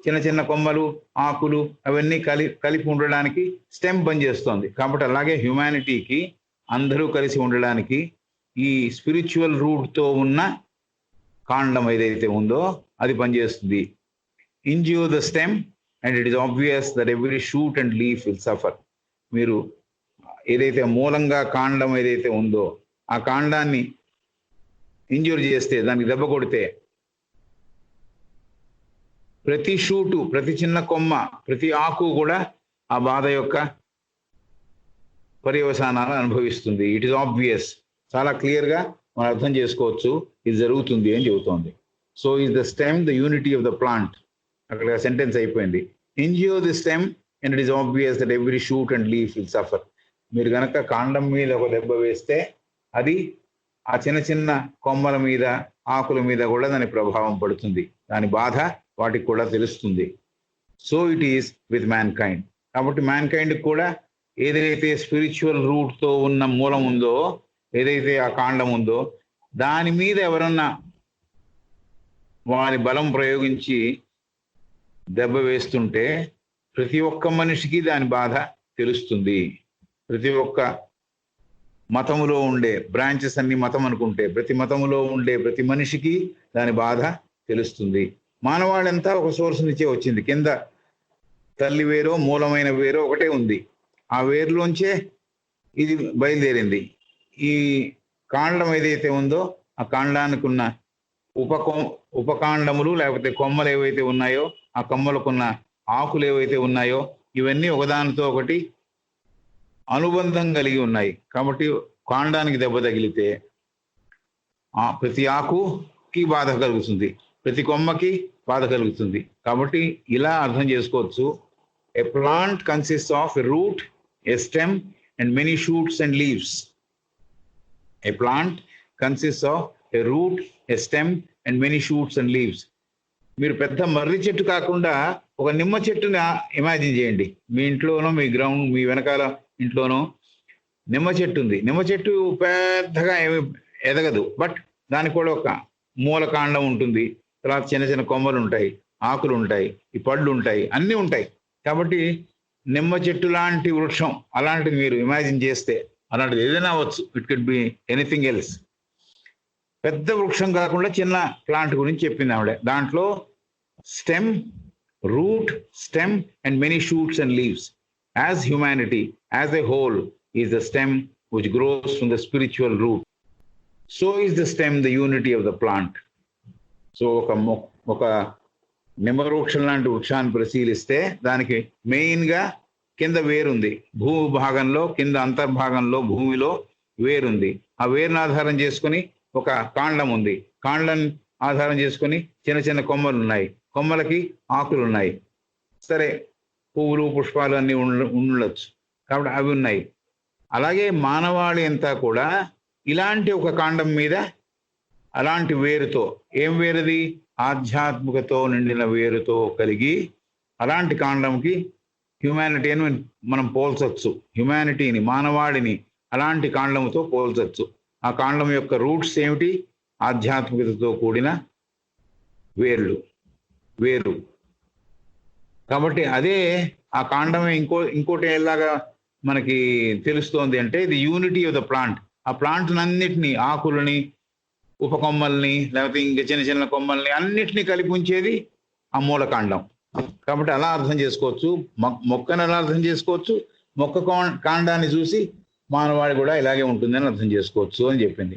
చిన్న చిన్న కొమ్మలు, ఆకులు అవన్నీ కలిపి ఉండడానికి స్టెమ్ పనిచేస్తోంది. కాబట్టి అలాగే హ్యుమానిటీకి అందరూ కలిసి ఉండడానికి ఈ స్పిరిచువల్ రూట్తో ఉన్న కాండం ఏదైతే ఉందో అది పనిచేస్తుంది. Injure the stem and it is obvious that every shoot and leaf will suffer. మీరు ఏదైతే మూలంగా కాండం ఏదైతే ఉందో ఆ కాండాన్ని ఇంజ్యూర్ చేస్తే, దానికి దెబ్బ కొడితే, ప్రతి షూటు, ప్రతి చిన్న కొమ్మ, ప్రతి ఆకు కూడా ఆ బాధ యొక్క పర్యవసానాలు అనుభవిస్తుంది. It is obvious. చాలా క్లియర్గా మనం అర్థం చేసుకోవచ్చు ఇది జరుగుతుంది అని చెబుతోంది. So is the stem the unity of the plant. అక్కడ సెంటెన్స్ అయిపోయింది. Injure the stem and it is obvious that every shoot and leaf will suffer. మీరు కనుక కాండం మీద ఒక దెబ్బ వేస్తే అది ఆ చిన్న చిన్న కొమ్మల మీద, ఆకుల మీద కూడా దాని ప్రభావం పడుతుంది. దాని బాధ వాటికి కూడా తెలుస్తుంది. So it is with man kind. కాబట్టి మ్యాన్ కైండ్కి కూడా ఏదైతే స్పిరిచువల్ రూట్తో ఉన్న మూలం ఉందో, ఏదైతే ఆ కాండం ఉందో, దాని మీద ఎవరన్నా వారి బలం ప్రయోగించి దెబ్బ వేస్తుంటే ప్రతి ఒక్క మనిషికి దాని బాధ తెలుస్తుంది. ప్రతి ఒక్క మతములో ఉండే బ్రాంచెస్ అన్ని మతం అనుకుంటే, ప్రతి మతములో ఉండే ప్రతి మనిషికి దాని బాధ తెలుస్తుంది. మానవాళంతా ఒక సోర్స్ నుంచే వచ్చింది. కింద తల్లి వేరో, మూలమైన వేరో ఒకటే ఉంది. ఆ వేరులోంచే ఇది బయలుదేరింది. ఈ కాండం ఏదైతే ఉందో ఆ కాండానికి ఉన్న ఉపకాండములు లేకపోతే కొమ్మలు ఏవైతే ఉన్నాయో, ఆ కొమ్మలకున్న ఆకులు ఏవైతే ఉన్నాయో, ఇవన్నీ ఒకదానితో ఒకటి అనుబంధం కలిగి ఉన్నాయి. కాబట్టి కాండానికి దెబ్బ తగిలితే ప్రతి ఆకుకి బాధ కలుగుతుంది, ప్రతి కొమ్మకి బాధ కలుగుతుంది. కాబట్టి ఇలా అర్థం చేసుకోవచ్చు. A plant consist of a root, a stem and many shoots and leaves. A plant consist of a root, a stem and many shoots and leaves. మీరు పెద్ద మర్రి చెట్టు కాకుండా ఒక నిమ్మ చెట్టుని ఇమాజిన్ చేయండి. మీ ఇంట్లోనో, మీ మీ వెనకాల ఇంట్లోనో నిమ్మ చెట్టు ఉంది. నిమ్మ చెట్టు పెద్దగా ఏమి ఎదగదు, బట్ దానికి కూడా ఒక మూలకాండం ఉంటుంది. తర్వాత చిన్న చిన్న కొమ్మలు ఉంటాయి, ఆకులు ఉంటాయి, ఈ పళ్ళు ఉంటాయి, అన్నీ ఉంటాయి. కాబట్టి నిమ్మ చెట్టు లాంటి వృక్షం అలాంటిది మీరు ఇమాజిన్ చేస్తే, అలాంటిది ఏదైనా అవ్వచ్చు, it could be anything else. పెద్ద వృక్షం కాకుండా చిన్న ప్లాంట్ గురించి చెప్పింది ఆవిడ. దాంట్లో stem, root, stem and many shoots and leaves. As humanity as a whole is the stem which grows from the spiritual root. So is the stem the unity of the plant. సో ఒక నిమ్మ వృక్షం లాంటి వృక్షాన్ని పరిశీలిస్తే దానికి మెయిన్గా కింద వేరుంది. భూభాగంలో కింద అంతర్భాగంలో భూమిలో వేరుంది. ఆ వేరును ఆధారం చేసుకుని ఒక కాండం ఉంది. కాండం ఆధారం చేసుకుని చిన్న చిన్న కొమ్మలు ఉన్నాయి. కొమ్మలకి ఆకులు ఉన్నాయి. సరే, పువ్వులు, పుష్పాలు అన్నీ ఉండొచ్చు. కాబట్టి అవి ఉన్నాయి. అలాగే మానవాళి అంతా కూడా ఇలాంటి ఒక కాండం మీద అలాంటి వేరుతో, ఏం వేరుది? ఆధ్యాత్మికతో నిండిన వేరుతో కలిగి అలాంటి కాండంకి హ్యుమానిటీని మనం పోల్చొచ్చు. హ్యుమానిటీని, మానవాళిని అలాంటి కాండంతో పోల్చొచ్చు. ఆ కాండం యొక్క రూట్స్ ఏమిటి? ఆధ్యాత్మికతతో కూడిన వేరు. కాబట్టి అదే ఆ కాండమే ఇంకోటి ఎలాగా మనకి తెలుస్తోంది అంటే ఇది యూనిటీ ఆఫ్ ద ప్లాంట్. ఆ ప్లాంట్ అన్నిటినీ, ఆకులని, ఉపకొమ్మల్ని, లేకపోతే ఇంకా చిన్న చిన్న కొమ్మల్ని అన్నిటినీ కలిపి ఉంచేది ఆ మూలకాండం. కాబట్టి అలా అర్థం చేసుకోవచ్చు, మొక్కను ఎలా అర్థం చేసుకోవచ్చు, మొక్క కాండాన్ని చూసి మానవాళి కూడా ఇలాగే ఉంటుందని అర్థం చేసుకోవచ్చు అని చెప్పింది.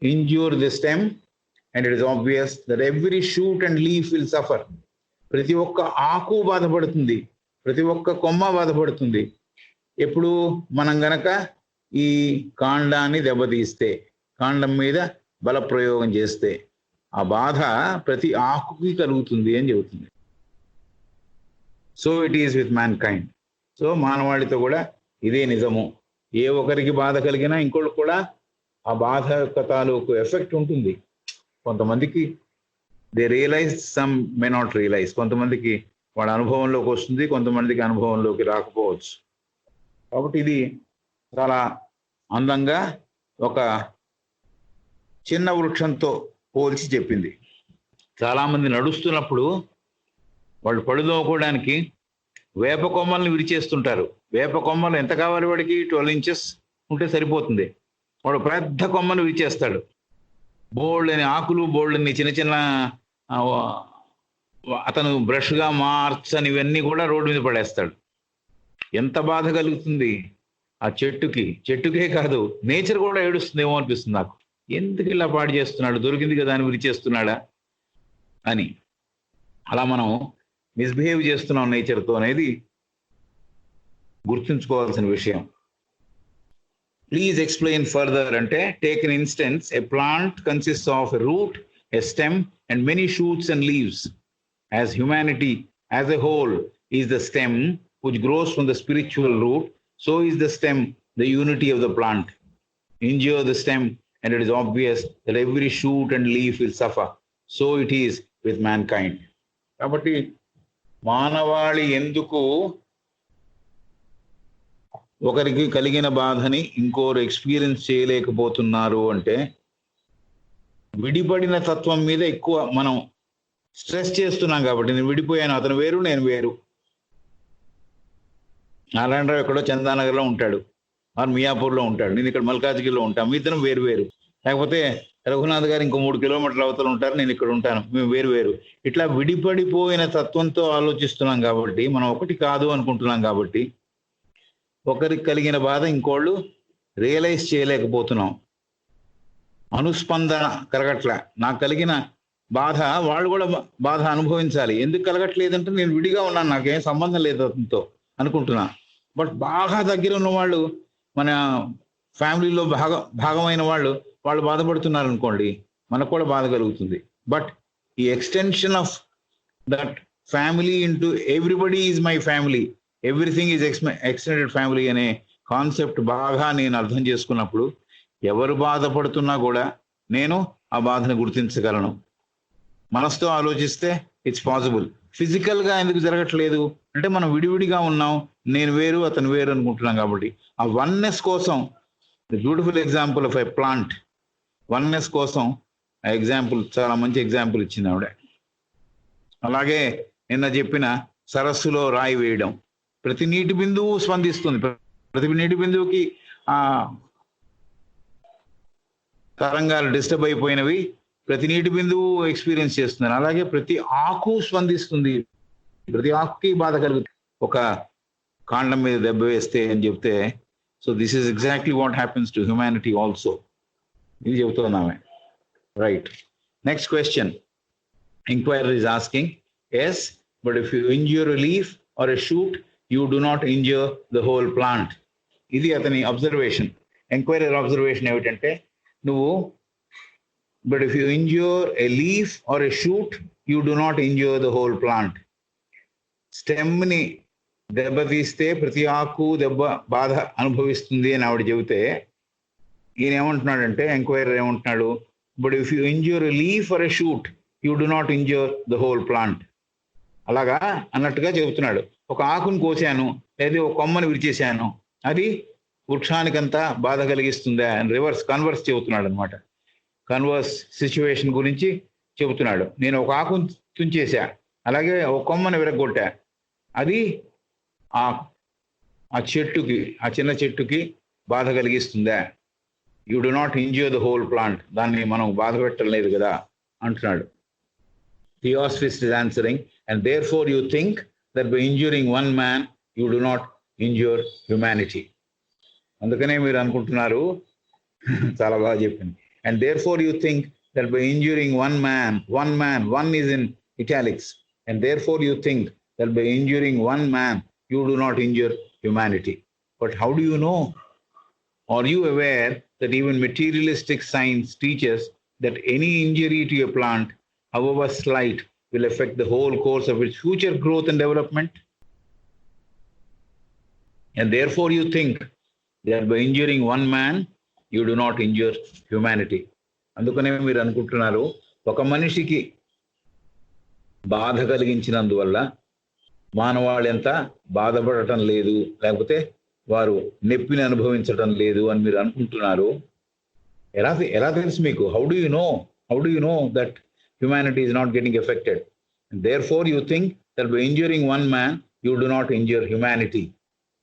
Injure the stem and it is obvious that every shoot and leaf will suffer. ప్రతి ఒక్క ఆకు బాధపడుతుంది, ప్రతి ఒక్క కొమ్మ బాధపడుతుంది. ఎప్పుడు మనం గనక ఈ కాండాన్ని దెబ్బతీస్తే, కాండం మీద బల ప్రయోగం చేస్తే ఆ బాధ ప్రతి ఆకుకి కలుగుతుంది అని చెబుతుంది. So it is with mankind. So మానవాళితో కూడా ఇదే నిజము. ఏ ఒకరికి బాధ కలిగినా ఇంకోటి కూడా ఆ బాధ యొక్క తాలూకు ఎఫెక్ట్ ఉంటుంది. కొంతమందికి they realise, some may not realise. కొంతమందికి వాళ్ళ అనుభవంలోకి వస్తుంది, కొంతమందికి అనుభవంలోకి రాకపోవచ్చు. కాబట్టి ఇది చాలా అందంగా ఒక చిన్న వృక్షంతో పోల్చి చెప్పింది. చాలామంది నడుస్తున్నప్పుడు వాళ్ళు పడుదోకోవడానికి వేప కొమ్మల్ని విరిచేస్తుంటారు. వేప కొమ్మలు ఎంత కావాలి వాడికి? 12 inches ఉంటే సరిపోతుంది. వాడు పెద్ద కొమ్మను విరిచేస్తాడు. బోల్డని ఆకులు, బోల్డని చిన్న చిన్న అతను బ్రష్గా మార్చని ఇవన్నీ కూడా రోడ్డు మీద పడేస్తాడు. ఎంత బాధ కలుగుతుంది ఆ చెట్టుకే కాదు, నేచర్ కూడా ఏడుస్తుందేమో అనిపిస్తుంది నాకు. ఎందుకు ఇలా పాడు చేస్తున్నాడు, దొరికింది కదా అని విరిచేస్తున్నాడా అని. అలా మనం మిస్బిహేవ్ చేస్తున్నాం నేచర్తో అనేది గుర్తుంచుకోవాల్సిన విషయం. ప్లీజ్ ఎక్స్ప్లెయిన్ ఫర్దర్ అంటే, take an instance, a plant consists of a root, a stem and many shoots and leaves. As humanity as a whole is the stem which grows from the spiritual root, so is the stem the unity of the plant. Injure the stem and it is obvious that every shoot and leaf will suffer. So it is with mankind. కాబట్టి మానవాళి ఎందుకు ఒకరికి కలిగిన బాధని ఇంకోరు experience చేయలేకపోతున్నారు అంటే, విడిపడిన తత్వం మీద ఎక్కువ మనం స్ట్రెస్ చేస్తున్నాం కాబట్టి. నేను విడిపోయాను, అతను వేరు, నేను వేరు. నారాయణరావు ఎక్కడో చందానగర్లో ఉంటాడు, వారు మియాపూర్లో ఉంటాడు, నేను ఇక్కడ మల్కాజ్గిరిలో ఉంటాను. మీ ఇద్దరం వేరు. లేకపోతే రఘునాథ్ గారు ఇంకో 3 కిలోమీటర్ల అవతల ఉంటారు, నేను ఇక్కడ ఉంటాను, మేము వేరు. ఇట్లా విడిపడిపోయిన తత్వంతో ఆలోచిస్తున్నాం కాబట్టి, మనం ఒకటి కాదు అనుకుంటున్నాం కాబట్టి ఒకరికి కలిగిన బాధ ఇంకోళ్ళు రియలైజ్ చేయలేకపోతున్నాం. అనుస్పందన కలగట్లా. నాకు కలిగిన బాధ వాళ్ళు కూడా బాధ అనుభవించాలి. ఎందుకు కలగట్లేదంటే నేను విడిగా ఉన్నాను, నాకేం సంబంధం లేదు అతనితో అనుకుంటున్నా. బట్ బాగా దగ్గర ఉన్న వాళ్ళు, మన ఫ్యామిలీలో భాగమైన వాళ్ళు బాధపడుతున్నారు అనుకోండి, మనకు కూడా బాధ కలుగుతుంది. బట్ ఈ extension of that family into everybody is my family, everything is extended family అనే కాన్సెప్ట్ బాగా నేను అర్థం చేసుకున్నప్పుడు ఎవరు బాధపడుతున్నా కూడా నేను ఆ బాధను గుర్తించగలను. మనసుతో ఆలోచిస్తే ఇట్స్ పాసిబుల్. ఫిజికల్ గా ఎందుకు జరగట్లేదు అంటే, మనం విడివిడిగా ఉన్నాం, నేను వేరు అతను వేరు అనుకుంటున్నాం కాబట్టి. ఆ వన్నెస్ కోసం, beautiful example of a plant, oneness కోసం ఆ ఎగ్జాంపుల్, చాలా మంచి ఎగ్జాంపుల్ ఇచ్చింది ఆవిడ. అలాగే నిన్న చెప్పిన సరస్సులో రాయి వేయడం, ప్రతి నీటి బిందువు స్పందిస్తుంది. ప్రతి నీటి బిందువుకి ఆ తరంగాలు డిస్టర్బ్ అయిపోయినవి ప్రతి నీటి బిందువు ఎక్స్పీరియన్స్ చేస్తున్నారు. అలాగే ప్రతి ఆకు స్పందిస్తుంది, ప్రతి ఆకుకి బాధ కలుగుతుంది ఒక కాండం మీద దెబ్బ వేస్తే అని చెప్తే. So this is exactly what happens to humanity also, ఇది చెబుతున్నామే. Right, next question. Enquiry is asking, yes but if you injure a leaf or a shoot you do not injure the whole plant. ఇది అతని observation. Enquiry observation ఏమిటంటే, నువ్వు but if you injure a leaf or a shoot, you do not injure the whole plant. Stem ని దెబ్బతీస్తే ప్రతి ఆకు బాధ అనుభవిస్తుంది అని ఆవిడ చెబితే, ఈయన ఏమంటున్నాడంటే, ఎంక్వైరర్ ఏమంటున్నాడు, but if you injure a leaf or a shoot you do not injure the whole plant. అలాగా అన్నట్టుగా చెబుతున్నాడు. ఒక ఆకును కోసాను లేదా ఒక కొమ్మను విరిచేశాను, అది వృక్షానికంతా బాధ కలిగిస్తుందా అని కన్వర్స్ చెబుతున్నాడు అనమాట. కన్వర్స్ సిచ్యువేషన్ గురించి చెబుతున్నాడు. నేను ఒక ఆకును తుంచేసా, అలాగే ఒక కొమ్మను విరగొట్టా, అది ఆ చెట్టుకి, ఆ చిన్న చెట్టుకి బాధ కలిగిస్తుందా? You do not injure the whole plant, దాన్ని మనం బాధ పెట్టలేదు కదా అంటున్నాడు. Theosophist is answering, and therefore you think that by injuring one man you do not injure humanity. అందుకనే మీరు అనుకుంటున్నారు, చాలా బాగా చెప్పింది. And therefore you think that by injuring one man, one is in italics, and therefore you think that by injuring one man you do not injure humanity. But how do you know? Are you aware that even materialistic science teaches that any injury to a plant, however slight, will affect the whole course of its future growth and development? And therefore you think that by injuring one man, you do not injure humanity. అందుకనే మీరు అనుకుంటున్నారు, ఒక మనిషికి బాధ కలిగించినందువల్ల మానవాళి ఎంత బాధపడటం లేదు, లేకపోతే వారు నొప్పిని అనుభవించటం లేదు అని మీరు అనుకుంటున్నారు. ఎలా తెలుసు మీకు? How do you know that humanity is not getting affected? And therefore you think that by injuring one man you do not injure humanity.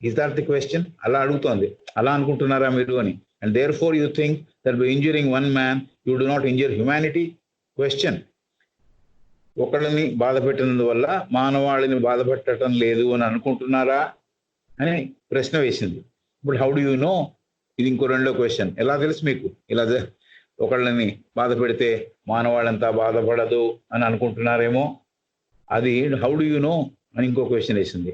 Is that the question? అలా అడుగుతోంది. అలా అనుకుంటున్నారా మీరు అని. And therefore you think that by injuring one man you do not injure humanity? Question. ఒకళ్ళని బాధ పెట్టినందువల్ల మానవాళిని బాధ పెట్టడం లేదు అని అనుకుంటున్నారా అని ప్రశ్న వేసింది. ఇప్పుడు హౌ డు యూ నో? ఇది ఇంకో రెండో క్వశ్చన్. ఎలా తెలుసు మీకు? ఇలా ఒకళ్ళని బాధ పెడితే మానవాళ్ళంతా బాధపడదు అని అనుకుంటున్నారేమో, అది హౌ డు యూ నో అని ఇంకో క్వశ్చన్ వేసింది.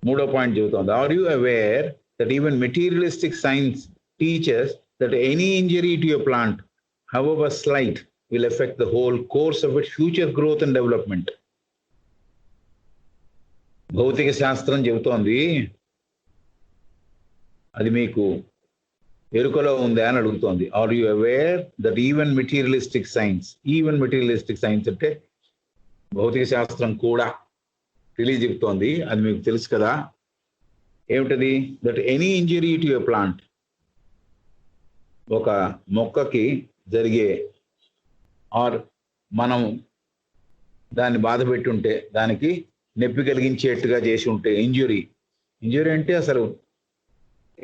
మూడో పాయింట్ చెబుతోంది. Are you aware that even materialistic science teachers that any injury to a plant, however slight, will affect the whole course of its future growth and development? భౌతిక శాస్త్రం చెబుతోంది, అది మీకు ఎరుకలో ఉందా అని అడుగుతోంది. Are you aware that even materialistic science అంటే భౌతిక శాస్త్రం కూడా తెలియజెబుతోంది, అది మీకు తెలుసు కదా. ఏమిటది? That any injury to a plant, ఒక మొక్కకి జరిగే, ఆర్ మనం దాన్ని బాధ పెట్టుంటే, దానికి నొప్పి కలిగించేట్టుగా చేసి ఉంటే ఇంజురీ అంటే అసలు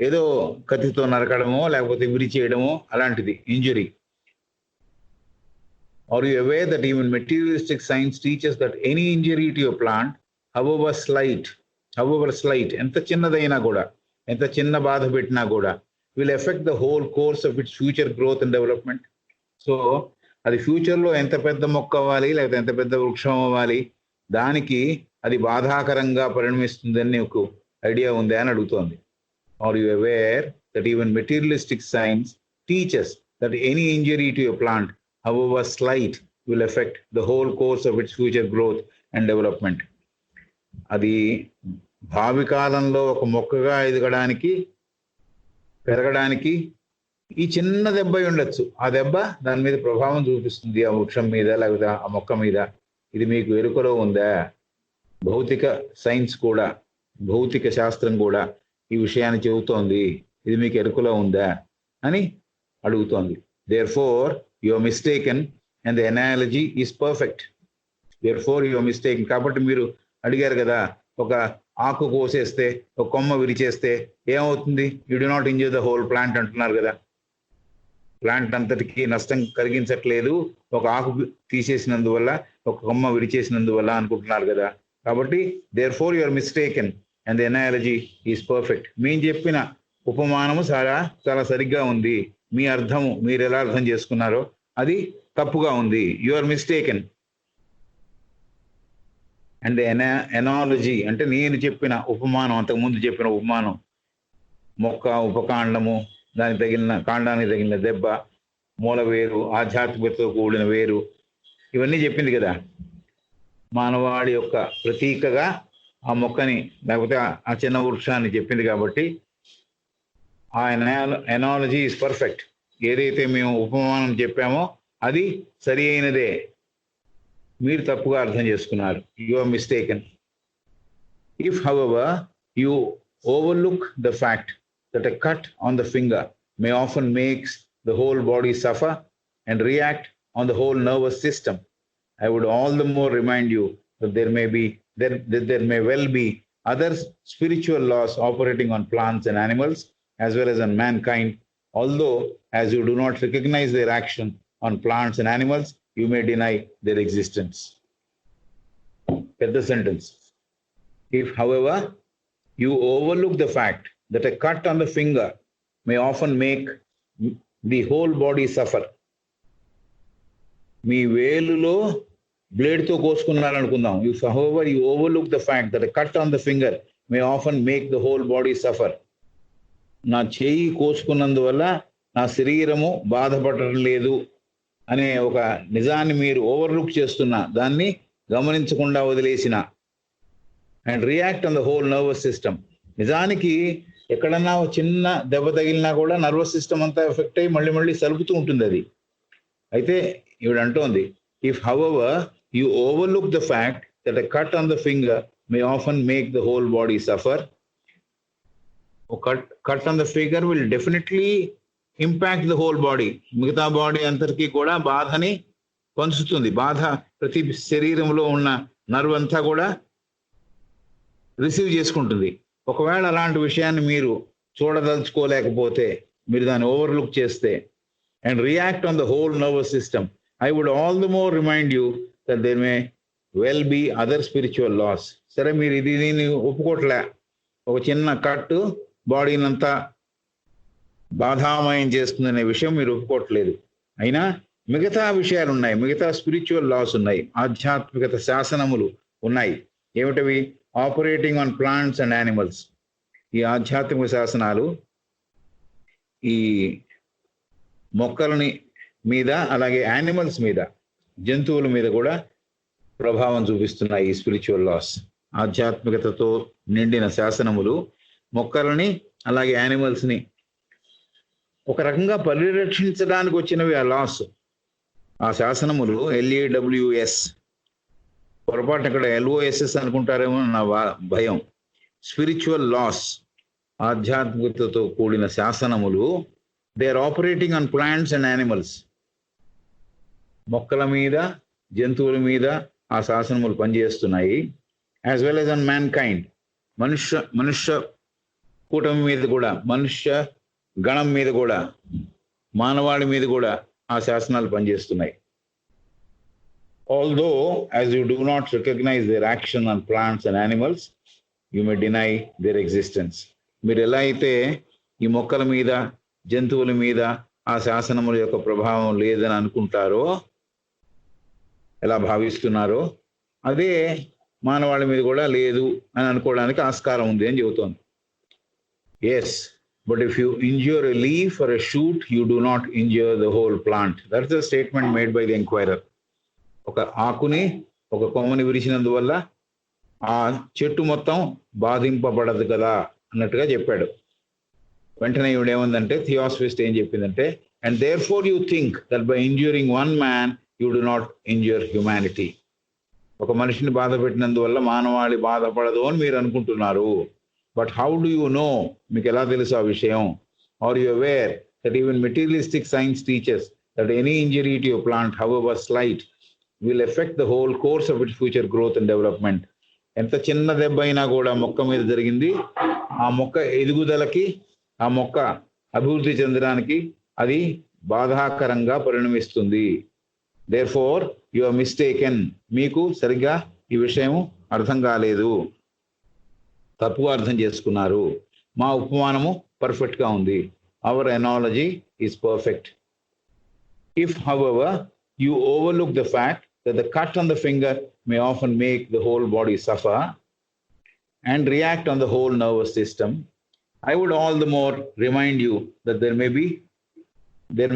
ఏదో కత్తితో నరకడమో లేకపోతే విరి చేయడమో అలాంటిది injury. Are you aware that even materialistic science teachers that any injury to your plant, however slight, ఎంత చిన్నదైనా కూడా, ఎంత చిన్న బాధ పెట్టినా కూడా, will effect the whole course of its future growth and development. So అది ఫ్యూచర్లో ఎంత పెద్ద మొక్క అవ్వాలి లేకపోతే ఎంత పెద్ద వృక్షం అవ్వాలి, దానికి అది బాధాకరంగా పరిణమిస్తుందని నీకు ఐడియా ఉందా అని అడుగుతోంది. Are you aware that even materialistic science teachers that any injury to a plant, however slight, will effect the whole course of its future growth and development. అది భావి కాలంలో ఒక మొక్కగా ఎదగడానికి, పెరగడానికి ఈ చిన్న దెబ్బ ఉండొచ్చు. ఆ దెబ్బ దాని మీద ప్రభావం చూపిస్తుంది, ఆ వృక్షం మీద లేకపోతే ఆ మొక్క మీద. ఇది మీకు ఎరుకలో ఉందా? భౌతిక సైన్స్ కూడా, భౌతిక శాస్త్రం కూడా ఈ విషయాన్ని చెబుతోంది. ఇది మీకు ఎరుకలో ఉందా అని అడుగుతోంది. Therefore you are mistaken and the analogy is perfect. Therefore you are mistaken. కాబట్టి మీరు అడిగారు కదా, ఒక ఆకు కోసేస్తే, ఒక కొమ్మ విరిచేస్తే ఏమవుతుంది? You do not injure the whole plant అంటున్నారు కదా. ప్లాంట్ అంతటికి నష్టం కలిగించట్లేదు, ఒక ఆకు తీసేసినందువల్ల, ఒక కొమ్మ విరిచేసినందువల్ల అనుకుంటున్నారు కదా. కాబట్టి therefore you are mistaken and the analogy is perfect. మేము చెప్పిన ఉపమానము చాలా సరిగ్గా ఉంది, మీ అర్థము మీరు ఎలా అర్థం చేసుకున్నారో అది తప్పుగా ఉంది. You are mistaken. And analogy అంటే నేను చెప్పిన ఉపమానం, అంతకుముందు చెప్పిన ఉపమానం, మొక్క ఉపకాండము, దానికి తగిలిన కాండానికి తగిలిన దెబ్బ, మూల వేరు, ఆధ్యాత్మికతతో కూడిన వేరు, ఇవన్నీ చెప్పింది కదా. మానవాళి యొక్క ప్రతీకగా ఆ మొక్కని లేకపోతే ఆ చిన్న వృక్షాన్ని చెప్పింది. కాబట్టి ఆ ఎనాలజీ ఈజ్ పర్ఫెక్ట్. ఏదైతే మేము ఉపమానం చెప్పామో అది సరి అయినదే, మీరు తప్పుగా అర్థం చేసుకున్నారు. You are mistaken. If however you overlook the fact that a cut on the finger may often makes the whole body suffer, and react on the whole nervous system. I would all the more remind you that there may well be other spiritual laws operating on plants and animals as well as on mankind. Although, as you do not recognize their action on plants and animals, you may deny their existence. Get the sentence. If, however, you overlook the fact that a cut on the finger may often make the whole body suffer. మీ వేలులో బ్లేడ్తో కోసుకున్నారనుకుందాం. If, however, you overlook the fact that a cut on the finger may often make the whole body suffer. నా చేయి కోసుకున్నందువల్ల నా శరీరము బాధపడటం లేదు అనే ఒక నిజాన్ని మీరు ఓవర్లుక్ చేస్తున్న, దాన్ని గమనించకుండా వదిలేసిన, and react on the whole nervous system. నిజానికి ఎక్కడన్నా చిన్న దెబ్బ తగిలినా కూడా నర్వస్ సిస్టమ్ అంతా ఎఫెక్ట్ అయ్యి మళ్ళీ మళ్ళీ సలుపుతూ ఉంటుంది అది. అయితే ఈవిడ అంటోంది, if however you overlook the fact that a cut on the finger may often make the whole body suffer. Cut on the finger will definitely impact the whole body. మిగతా బాడీ అంతటికీ కూడా బాధని పంచుతుంది. బాధ ప్రతి శరీరంలో ఉన్న నర్వ్ అంతా కూడా రిసీవ్ చేసుకుంటుంది. ఒకవేళ అలాంటి విషయాన్ని మీరు చూడదలుచుకోలేకపోతే, మీరు దాన్ని ఓవర్లుక్ చేస్తే, and react on the whole nervous system, I would all the more remind you that there may well be other spiritual laws. సరే, మీరు దీన్ని ఒప్పుకోవట్లే, ఒక చిన్న కట్టు బాడీనంతా బాధామయం చేస్తుందనే విషయం మీరు ఒప్పుకోవట్లేదు. అయినా మిగతా విషయాలు ఉన్నాయి, మిగతా స్పిరిచువల్ లాస్ ఉన్నాయి, ఆధ్యాత్మికత శాసనములు ఉన్నాయి. ఏమిటవి? Operating on plants and animals. ఈ ఆధ్యాత్మిక శాసనాలు ఈ మొక్కలని మీద, అలాగే యానిమల్స్ మీద, జంతువుల మీద కూడా ప్రభావం చూపిస్తున్నాయి. ఈ స్పిరిచువల్ లాస్, ఆధ్యాత్మికతతో నిండిన శాసనములు మొక్కలని అలాగే యానిమల్స్ని ఒక రకంగా పరిరక్షించడానికి వచ్చినవి ఆ లాస్, ఆ శాసనములు. LAWS, పొరపాటు ఇక్కడ LOSS అనుకుంటారేమో నా భయం. స్పిరిచువల్ లాస్, ఆధ్యాత్మికతతో కూడిన శాసనములు. They are operating on plants and animals. మొక్కల మీద, జంతువుల మీద ఆ శాసనములు పనిచేస్తున్నాయి. As well as on mankind, మనుష్య కూటమి మీద కూడా, మనుష్య గణం మీద కూడా, మానవాళి మీద కూడా ఆ శాసనాలు పనిచేస్తున్నాయి. Although, as you do not recognize their action on plants and animals, you may deny their existence. మీరు ఎలా అయితే ఈ మొక్కల మీద, జంతువుల మీద ఆ శాసనముల యొక్క ప్రభావం లేదని అనుకుంటారో, ఎలా భావిస్తున్నారో, అదే మానవాళి మీద కూడా లేదు అని అనుకోవడానికి ఆస్కారం ఉంది అని చెబుతోంది. Yes, but if you injure a leaf or a shoot, you do not injure the whole plant. That's the statement made by the inquirer. ఒక ఆకుని, ఒక కొమ్మని విరిచినందువల్ల ఆ చెట్టు మొత్తం బాధింపబడదు కదా అన్నట్టుగా చెప్పాడు. వెంటనే ఈవిడేముందంటే, థియాసఫిస్ట్ ఏం చెప్పిందంటే, and therefore you think that by injuring one man you do not injure humanity. ఒక మనిషిని బాధ పెట్టినందువల్ల మానవాళి బాధపడదు అని మీరు అనుకుంటున్నారు. But how do you know? మీకు ఎలా తెలుసు ఆ విషయం? Are you aware that even materialistic science teachers that any injury to your plant, however slight, will affect the whole course of its future growth and development. ఎంత చిన్న దెబ్బ అయినా కూడా మొక్క మీద జరిగింది, ఆ మొక్క ఎదుగుదలకి, ఆ మొక్క అభివృద్ధి చెందడానికి అది బాధాకరంగా పరిణమిస్తుంది. Therefore, you are mistaken. మీకు సరిగ్గా ఈ విషయం అర్థం కాలేదు, తప్పుగా అర్థం చేసుకున్నారు. మా ఉపమానము పర్ఫెక్ట్ గా ఉంది. Our analogy is perfect. If, however, you overlook the fact that the cut on the finger may often make the whole body suffer and react on the whole nervous system, I would all the more remind you that there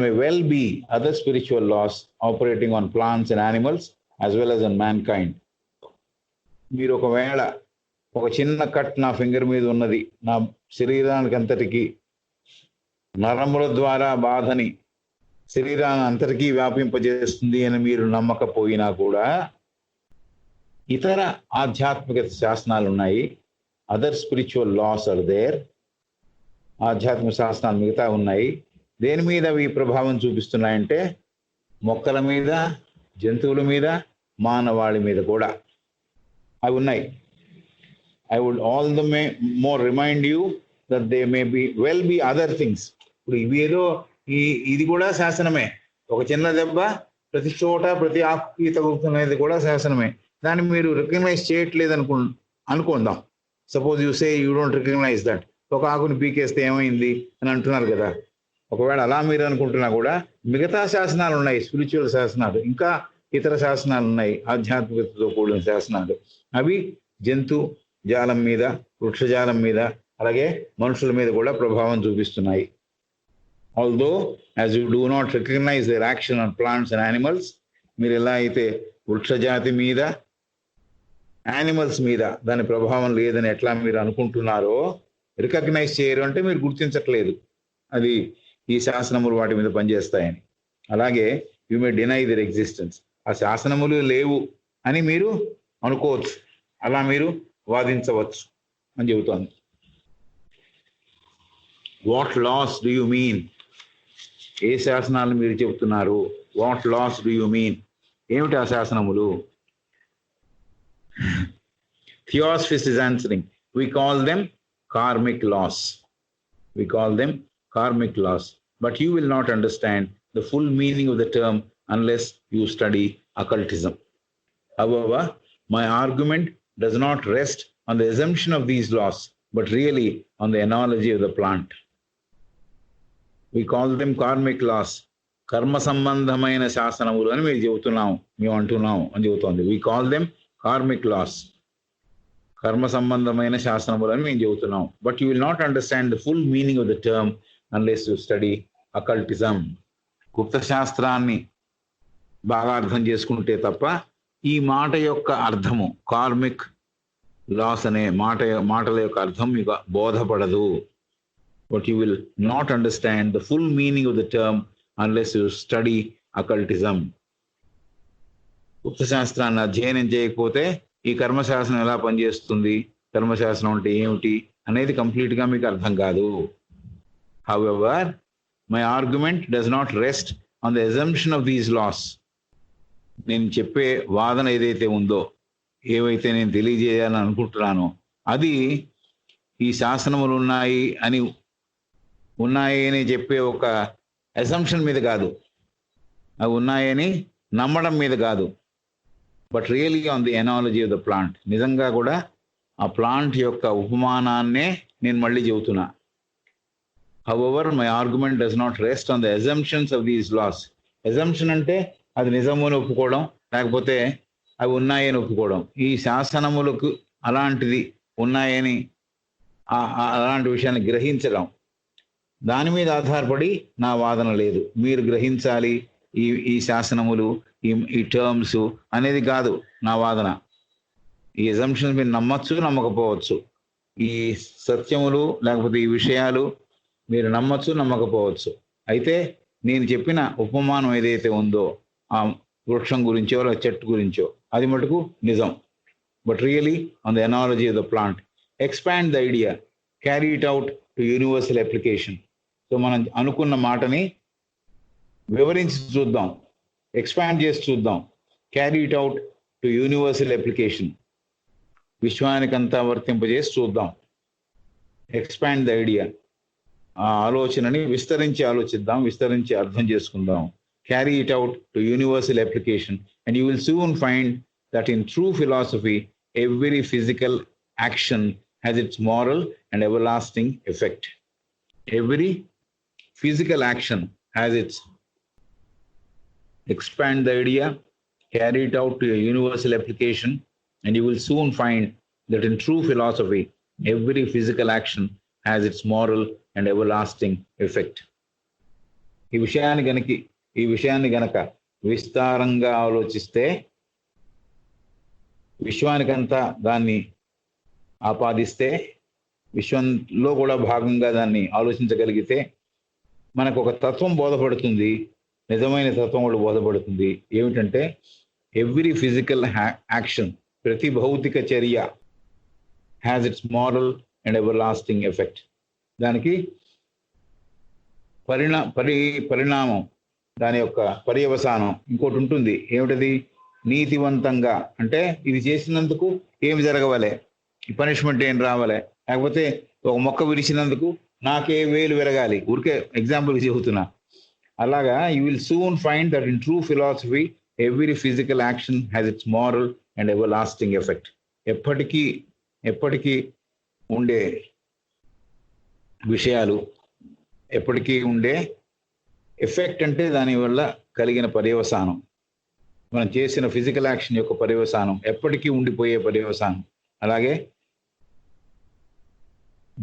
may well be other spiritual laws operating on plants and animals as well as on mankind. మీరు ఒకవేళ ఒక చిన్న cut నా finger మీద ఉన్నది, నా శరీరానికి అంతటికి నరముల ద్వారా బాధని శరీరాన్ని అంతటికీ వ్యాపింపజేస్తుంది అని మీరు నమ్మకపోయినా కూడా ఇతర ఆధ్యాత్మిక శాసనాలు ఉన్నాయి. Other spiritual laws are there. ఆధ్యాత్మిక శాసనాలు మిగతా ఉన్నాయి. దేని మీద అవి ప్రభావం చూపిస్తున్నాయంటే, మొక్కల మీద, జంతువుల మీద, మానవాళి మీద కూడా అవి ఉన్నాయి. I would all the more remind you that there may be other things. ఇప్పుడు ఇవి ఏదో ఇది కూడా శాసనమే. ఒక చిన్న దెబ్బ ప్రతి చోట ప్రతి ఆకుకి తగులుతున్నది కూడా శాసనమే. దాన్ని మీరు రికగ్నైజ్ చేయట్లేదు అనుకుందాం. Suppose you say you don't recognise that. ఒక ఆకుని పీకేస్తే ఏమైంది అని అంటున్నారు కదా. ఒకవేళ అలా మీరు అనుకుంటున్నా కూడా మిగతా శాసనాలు ఉన్నాయి, స్పిరిచువల్ శాసనాలు, ఇంకా ఇతర శాసనాలు ఉన్నాయి, ఆధ్యాత్మికతతో కూడిన శాసనాలు. అవి జంతు జాలం మీద, వృక్షజాలం మీద, అలాగే మనుషుల మీద కూడా ప్రభావం చూపిస్తున్నాయి. Although as you do not recognize their action on plants and animals, మీరు ఎలా అయితే వృక్షజాతి మీద, యానిమల్స్ మీద దాని ప్రభావం లేదని ఎట్లా మీరు అనుకుంటున్నారో, రికగ్నైజ్ చేయరు అంటే మీరు గుర్తించట్లేదు అది ఈ శాసనములు వాటి మీద పనిచేస్తాయని. అలాగే you may deny their existence. ఆ శాసనములు లేవు అని మీరు అనుకోవచ్చు, అలా మీరు వాదించవచ్చు అని చెబుతోంది. What laws do you mean? ఏ శాసనాలు మీరు చెబుతున్నారు? What laws do you mean? ఏమిటి ఆ శాసనములు? Theosophist is answering. We call them karmic laws. We call them karmic laws. But you will not understand the full meaning of the term unless you study occultism. However, my argument does not rest on the assumption of these laws, but really on the analogy of the plant. We call them karmic laws. కర్మ సంబంధమైన శాసనములు అని మేము అంటున్నాం అని చెబుతోంది. We call them karmic laws. కర్మ సంబంధమైన శాసనములు అని మేము చెబుతున్నాం. But you will not understand the full meaning of the term unless you study occultism. గుప్త శాస్త్రాన్ని బాగా అర్థం చేసుకుంటే తప్ప ఈ మాట యొక్క అర్థము, కార్మిక్ లాస్ అనే మాటల యొక్క అర్థం మీకు బోధపడదు. But you will not understand the full meaning of the term unless you study occultism. గుప్త శాస్త్రాన్ని అధ్యయనం చేయకపోతే ఈ కర్మశాస్త్రం ఎలా పనిచేస్తుంది, కర్మశాస్త్రం అంటే ఏమిటి అనేది కంప్లీట్గా మీకు అర్థం కాదు. However, my argument does not rest on the assumption of these laws. నేను చెప్పే వాదన ఏదైతే ఉందో, ఏవైతే నేను తెలియజేయాలని అనుకుంటున్నానో, అది ఈ శాసనములు ఉన్నాయి అని చెప్పే ఒక అజంప్షన్ మీద కాదు, అవి ఉన్నాయని నమ్మడం మీద కాదు, but really on the analogy of the plant. నిజంగా కూడా ఆ ప్లాంట్ యొక్క ఉపమానాన్నే నేను మళ్ళీ చెబుతున్నా. However, my argument does not rest on the assumptions of these laws. Assumption అంటే అది నిజము అని ఒప్పుకోవడం, లేకపోతే అవి ఉన్నాయని ఒప్పుకోవడం. ఈ శాసనములకు అలాంటిది ఉన్నాయని, అలాంటి విషయాన్ని గ్రహించడం, దాని మీద ఆధారపడి నా వాదన లేదు. మీరు గ్రహించాలి ఈ శాసనములు, ఈ టర్మ్స్ అనేది కాదు నా వాదన. ఈ అజంప్షన్స్ మీరు నమ్మచ్చు, నమ్మకపోవచ్చు. ఈ సత్యములు లేకపోతే ఈ విషయాలు మీరు నమ్మచ్చు, నమ్మకపోవచ్చు. అయితే నేను చెప్పిన ఉపమానం ఏదైతే ఉందో, ఆ వృక్షం గురించో లేదా చెట్టు గురించో, అది మటుకు నిజం. But really on the analogy of the plant. Expand the idea, carry it out to universal application. So మనం అనుకున్న మాటని వివరించి చూద్దాం, ఎక్స్పాండ్ చేసి చూద్దాం. Carry it out to universal application, విశ్వానికంతా వర్తింపజేసి చూద్దాం. ఎక్స్పాండ్ ద ఐడియా, ఆ ఆలోచనని విస్తరించి ఆలోచిద్దాం, విస్తరించి అర్థం చేసుకుందాం. Carry it out to universal application and you will soon find that in true philosophy every physical action has its moral and everlasting effect. Every physical action has its. Expand the idea, carry it out to a universal application, and you will soon find that in true philosophy, every physical action has its moral and everlasting effect. ఈ విషయాన్ని గనక విస్తారంగా ఆలోచిస్తే, విశ్వానికంతా దాన్ని ఆపాదిస్తే, విశ్వంలో కూడా భాగంగా దాన్ని ఆలోచించగలిగితే మనకు ఒక తత్వం బోధపడుతుంది, నిజమైన తత్వం కూడా బోధపడుతుంది. ఏమిటంటే ఎవ్రీ ఫిజికల్ యాక్షన్, ప్రతి భౌతిక చర్య has its moral and ever lasting effect. దానికి పరిణామం, దాని యొక్క పర్యవసానం ఇంకోటి ఉంటుంది. ఏమిటది? నీతివంతంగా. అంటే ఇది చేసినందుకు ఏమి జరగవాలి, ఈ పనిష్మెంట్ ఏం రావాలి, లేకపోతే ఒక మొక్క విరిచినందుకు నాకే వేలు విరగాలి. ఊరికే ఎగ్జాంపుల్ చెబుతున్నా. అలాగా you will soon find that in true philosophy every physical action has its moral and ever lasting effect. ఎప్పటికీ ఉండే విషయాలు, ఎప్పటికీ ఉండే ఎఫెక్ట్ అంటే దానివల్ల కలిగిన పర్యవసానం, మనం చేసిన ఫిజికల్ యాక్షన్ యొక్క పర్యవసానం, ఎప్పటికీ ఉండిపోయే పర్యవసానం. అలాగే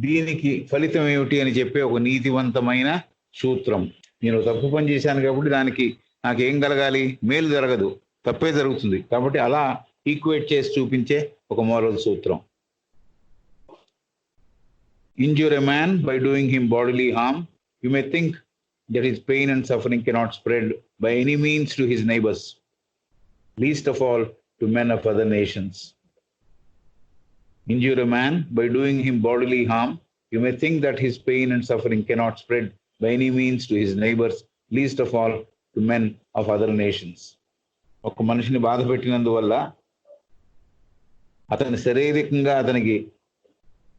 దీనికి ఫలితం ఏమిటి అని చెప్పే ఒక నీతివంతమైన సూత్రం. నేను తప్పు పని చేశాను కాబట్టి దానికి నాకేం కలగాలి, మేలు జరగదు, తప్పే జరుగుతుంది. కాబట్టి అలా ఈక్వేట్ చేసి చూపించే ఒక మోరల్ సూత్రం. Injure a man by doing him bodily harm. You may think that his pain and suffering cannot spread by any means to his neighbors, least of all to men of other nations. Injure a man by doing him bodily harm. You may think that his pain and suffering cannot spread by any means to his neighbors, least of all to men of other nations. ఒక మనిషిని బాధ పెట్టినందువల్ల, అతని శారీరకంగా అతనికి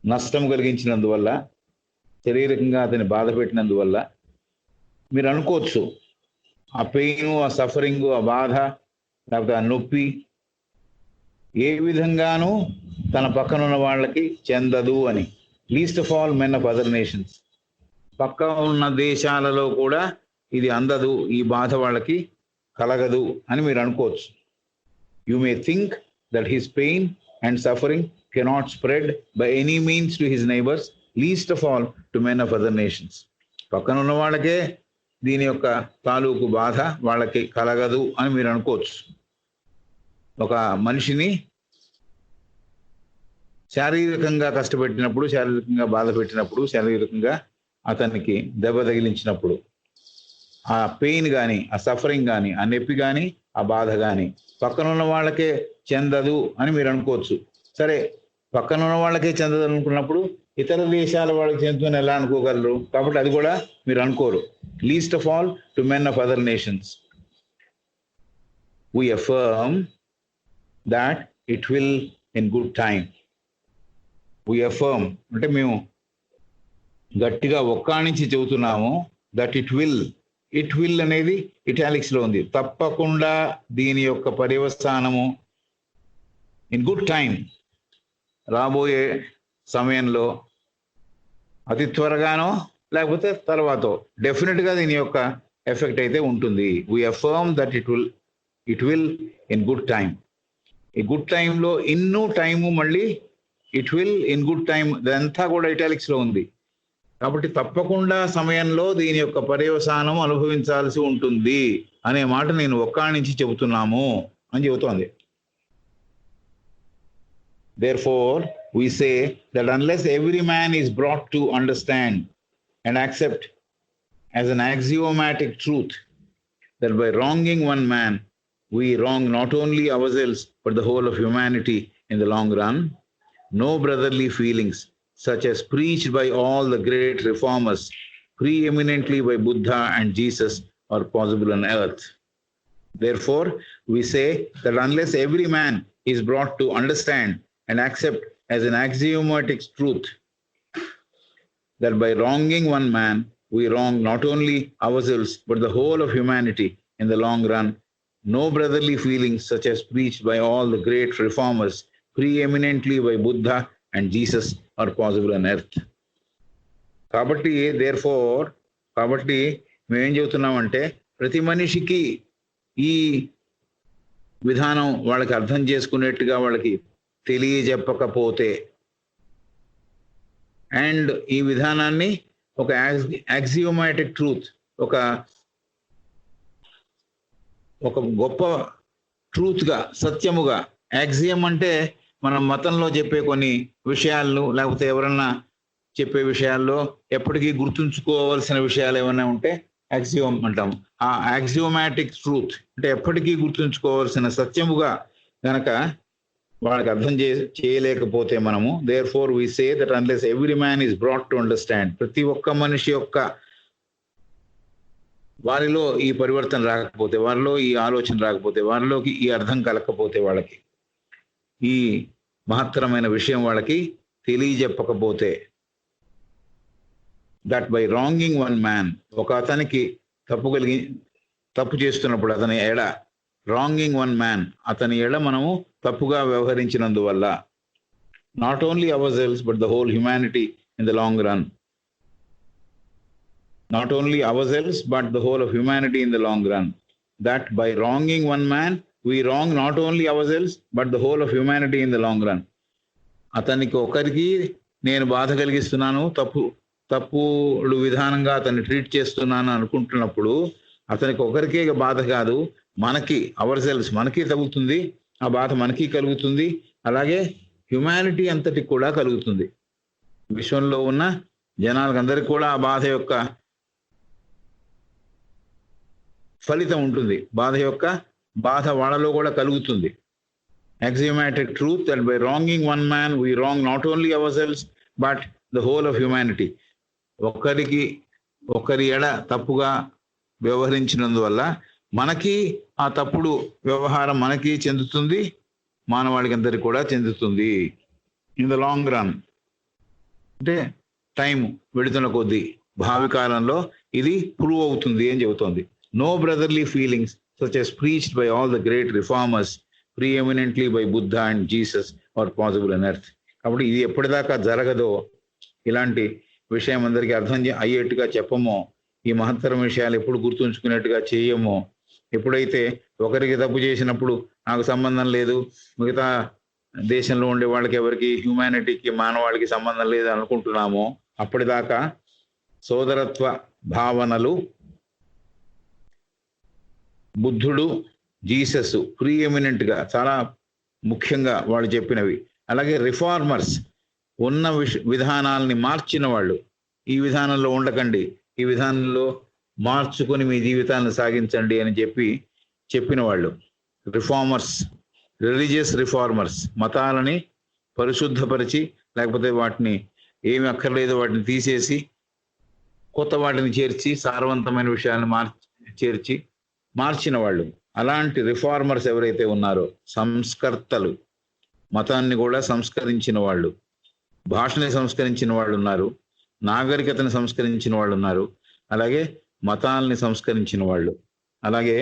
నష్టం కలిగించినందువల్ల, శారీరకంగా అతని బాధ పెట్టినందువల్ల మీరు అనుకోవచ్చు ఆ పెయిన్, ఆ సఫరింగ్, ఆ బాధ, లేకపోతే ఆ నొప్పి ఏ విధంగానూ తన పక్కన ఉన్న వాళ్ళకి చెందదు అని. Least of all men of other nations. పక్క ఉన్న దేశాలలో కూడా ఇది అందదు, ఈ బాధ వాళ్ళకి కలగదు అని మీరు అనుకోవచ్చు. You may think that his pain and suffering cannot spread by any means to his neighbors, least of all to men of other nations. పక్కన ఉన్న వాళ్ళకే దీని యొక్క తాలూకు బాధ వాళ్ళకి కలగదు అని మీరు అనుకోవచ్చు. ఒక మనిషిని శారీరకంగా కష్టపెట్టినప్పుడు, శారీరకంగా బాధ పెట్టినప్పుడు, శారీరకంగా అతనికి దెబ్బ తగిలించినప్పుడు ఆ పెయిన్ కానీ, ఆ సఫరింగ్ కానీ, ఆ నొప్పి కానీ, ఆ బాధ కానీ పక్కన ఉన్న వాళ్ళకే చెందదు అని మీరు అనుకోవచ్చు. సరే, పక్కన ఉన్న వాళ్ళకే చెందదు అనుకున్నప్పుడు ఇతర దేశాల వాళ్ళకి చెందుతుందని ఎలా అనుకోగలరు? కాబట్టి అది కూడా మీరు అనుకోరు. Least of all to men of other nations. We affirm that it will in good time. We affirm అంటే మేము గట్టిగా ఒక్కాణించి చెబుతున్నాము. దట్ ఇట్ విల్ అనేది ఇటాలిక్స్ లో ఉంది. తప్పకుండా దీని యొక్క పర్యవసానము ఇన్ గుడ్ టైం, రాబోయే సమయంలో, అతి త్వరగానో లేకపోతే తర్వాతో డెఫినెట్గా దీని యొక్క ఎఫెక్ట్ అయితే ఉంటుంది. We affirm that it will in good time. ఈ గుడ్ టైంలో ఇన్ను టైము, మళ్ళీ it will in good time, ఇదంతా కూడా ఇటాలిక్స్ లో ఉంది. కాబట్టి తప్పకుండా సమయంలో దీని యొక్క పర్యవసానం అనుభవించాల్సి ఉంటుంది అనే మాట నేను ఒక్కడి నుంచి చెబుతున్నాము అని చెబుతోంది. Therefore, we say that unless every man is brought to understand and accept as an axiomatic truth that by wronging one man, we wrong not only ourselves but the whole of humanity in the long run, no brotherly feelings, such as preached by all the great reformers, preeminently by Buddha and Jesus, are possible on earth. Therefore, we say that unless every man is brought to understand and accept as an axiomatic truth that by wronging one man, we wrong not only ourselves but the whole of humanity in the long run, no brotherly feelings such as preached by all the great reformers, preeminently by Buddha and Jesus, are possible on earth. కాబట్టి మేమేం చెబుతున్నామంటే, ప్రతి మనిషికి ఈ విధానం వాళ్ళకి అర్థం చేసుకునేట్టుగా వాళ్ళకి తెలియజెప్పకపోతే, and ఈ విధానాన్ని ఒక యాక్సియోమాటిక్ ట్రూత్, ఒక గొప్ప ట్రూత్గా, సత్యముగా, యాక్సియం అంటే మనం మతంలో చెప్పే కొన్ని విషయాలను, లేకపోతే ఎవరన్నా చెప్పే విషయాల్లో ఎప్పటికీ గుర్తుంచుకోవాల్సిన విషయాలు ఏమైనా ఉంటే యాక్సియోమ్ అంటాం. ఆ యాక్సియోమాటిక్ ట్రూత్ అంటే ఎప్పటికీ గుర్తుంచుకోవాల్సిన సత్యముగా గనక వాళ్ళకి అర్థం చేయలేకపోతే మనము, therefore we say that unless every man is brought to understand, ప్రతి ఒక్క మనిషి యొక్క వారిలో ఈ పరివర్తన రాకపోతే, వారిలో ఈ ఆలోచన రాకపోతే, వారిలోకి ఈ అర్థం కలగకపోతే, వాళ్ళకి ఈ మహత్తరమైన విషయం వాళ్ళకి తెలియజెప్పకపోతే, దట్ బై రాంగింగ్ వన్ మ్యాన్, ఒక అతనికి తప్పు చేస్తున్నప్పుడు అతని ఎడ, రాంగింగ్ వన్ మ్యాన్, అతని ఎడ మనము తప్పుగా వ్యవహరించినందువల్ల, not only our cells but the whole humanity in the long run, not only ourselves but the whole of humanity in the long run, that by wronging one man we wrong not only ourselves but the whole of humanity in the long run. అతనికి ఒకరికి నేను బాధ కలిగిస్తున్నాను, తప్పుడు విధానంగా అతన్ని treat చేస్తున్నాను అనుకుంటున్నప్పుడు అతనికి ఒకరికే బాధ కాదు, మనకి, అవర్ సెల్స్, మనకి తగులుతుంది, ఆ బాధ మనకి కలుగుతుంది, అలాగే హ్యుమానిటీ అంతటికి కూడా కలుగుతుంది. విశ్వంలో ఉన్న జనాలకు అందరికీ కూడా ఆ బాధ యొక్క ఫలితం ఉంటుంది, బాధ వాళ్ళలో కూడా కలుగుతుంది. Axiomatic truth that by wronging one man we wrong not only ourselves but the whole of humanity. ఒకరి ఎడ తప్పుగా వ్యవహరించినందువల్ల మనకి ఆ తప్పుడు వ్యవహారం మనకి చెందుతుంది, మానవాళికి అందరికి కూడా చెందుతుంది. ఇన్ ద లాంగ్ రన్ అంటే టైం వెళుతున్న కొద్దీ భావి కాలంలో ఇది ప్రూవ్ అవుతుంది అని చెబుతోంది. No brotherly feelings such as preached by all the great reformers, preeminently by Buddha and Jesus, are possible on earth. కాబట్టి ఇది ఎప్పటిదాకా జరగదో, ఇలాంటి విషయం అందరికీ అర్థం అయ్యేట్టుగా చెప్పమో, ఈ మహత్తర విషయాలు ఎప్పుడు గుర్తుంచుకునేట్టుగా చేయమో, ఎప్పుడైతే ఒకరికి తప్పు చేసినప్పుడు నాకు సంబంధం లేదు, మిగతా దేశంలో ఉండే వాళ్ళకి ఎవరికి, హ్యూమానిటీకి, మానవాళికి సంబంధం లేదు అనుకుంటున్నామో, అప్పటిదాకా సోదరత్వ భావనలు బుద్ధుడు, జీసస్ ప్రీఎమినెంట్ గా, చాలా ముఖ్యంగా వాళ్ళు చెప్పినవి, అలాగే రిఫార్మర్స్ ఉన్న విధానాలని మార్చిన వాళ్ళు, ఈ విధానంలో ఉండకండి, ఈ విధానంలో మార్చుకొని మీ జీవితాన్ని సాగించండి అని చెప్పిన వాళ్ళు రిఫార్మర్స్, రిలీజియస్ రిఫార్మర్స్, మతాలని పరిశుద్ధపరిచి, లేకపోతే వాటిని ఏమి అక్కర్లేదు వాటిని తీసేసి కొత్త వాటిని చేర్చి, సారవంతమైన విషయాలను మార్చిన వాళ్ళు. అలాంటి రిఫార్మర్స్ ఎవరైతే ఉన్నారో, సంస్కర్తలు, మతాన్ని కూడా సంస్కరించిన వాళ్ళు, భాషని సంస్కరించిన వాళ్ళు ఉన్నారు, నాగరికతని సంస్కరించిన వాళ్ళు ఉన్నారు, అలాగే మతాల్ని సంస్కరించిన వాళ్ళు, అలాగే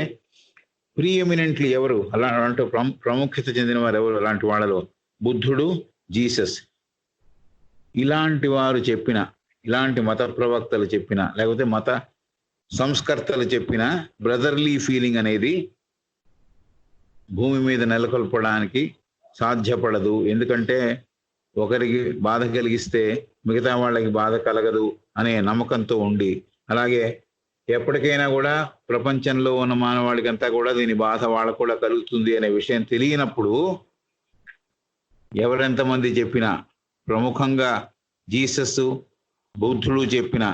ప్రీఎమినెంట్లీ ఎవరు అలాంటి ప్రాముఖ్యత చెందిన వారు ఎవరు, అలాంటి వాళ్ళలో బుద్ధుడు, జీసస్, ఇలాంటి వారు చెప్పిన, ఇలాంటి మత ప్రవక్తలు చెప్పిన, లేకపోతే మత సంస్కర్తలు చెప్పిన బ్రదర్లీ ఫీలింగ్ అనేది భూమి మీద నెలకొల్పడానికి సాధ్యపడదు. ఎందుకంటే ఒకరికి బాధ కలిగిస్తే మిగతా వాళ్ళకి బాధ కలగదు అనే నమ్మకంతో ఉండి, అలాగే ఎప్పటికైనా కూడా ప్రపంచంలో ఉన్న మానవాళికంతా కూడా దీని బాధ వాళ్ళకు కూడా కలుగుతుంది అనే విషయం తెలియనప్పుడు ఎవరెంతమంది చెప్పినా, ప్రముఖంగా జీసస్, బుద్ధుడు చెప్పిన,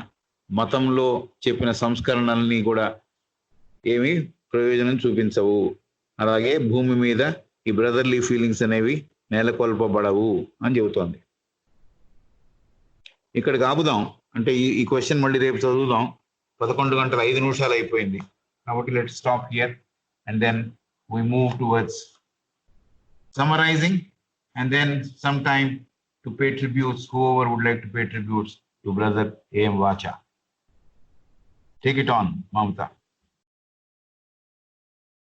మతంలో చెప్పిన సంస్కరణల్ని కూడా ఏమీ ప్రయోజనం చూపించవు. అలాగే భూమి మీద ఈ బ్రదర్లీ ఫీలింగ్స్ అనేవి నెలకొల్పబడవు అని చెబుతోంది. ఇక్కడికి ఆపుదాం. అంటే ఈ క్వశ్చన్ మళ్ళీ రేపు చదువుదాం. 11:05 అయిపోయింది కాబట్టి let stop here and then we move towards summarizing and then some time to pay tributes, whoever would like to pay tributes to brother A.M. Vacha. Take it on, Mamta.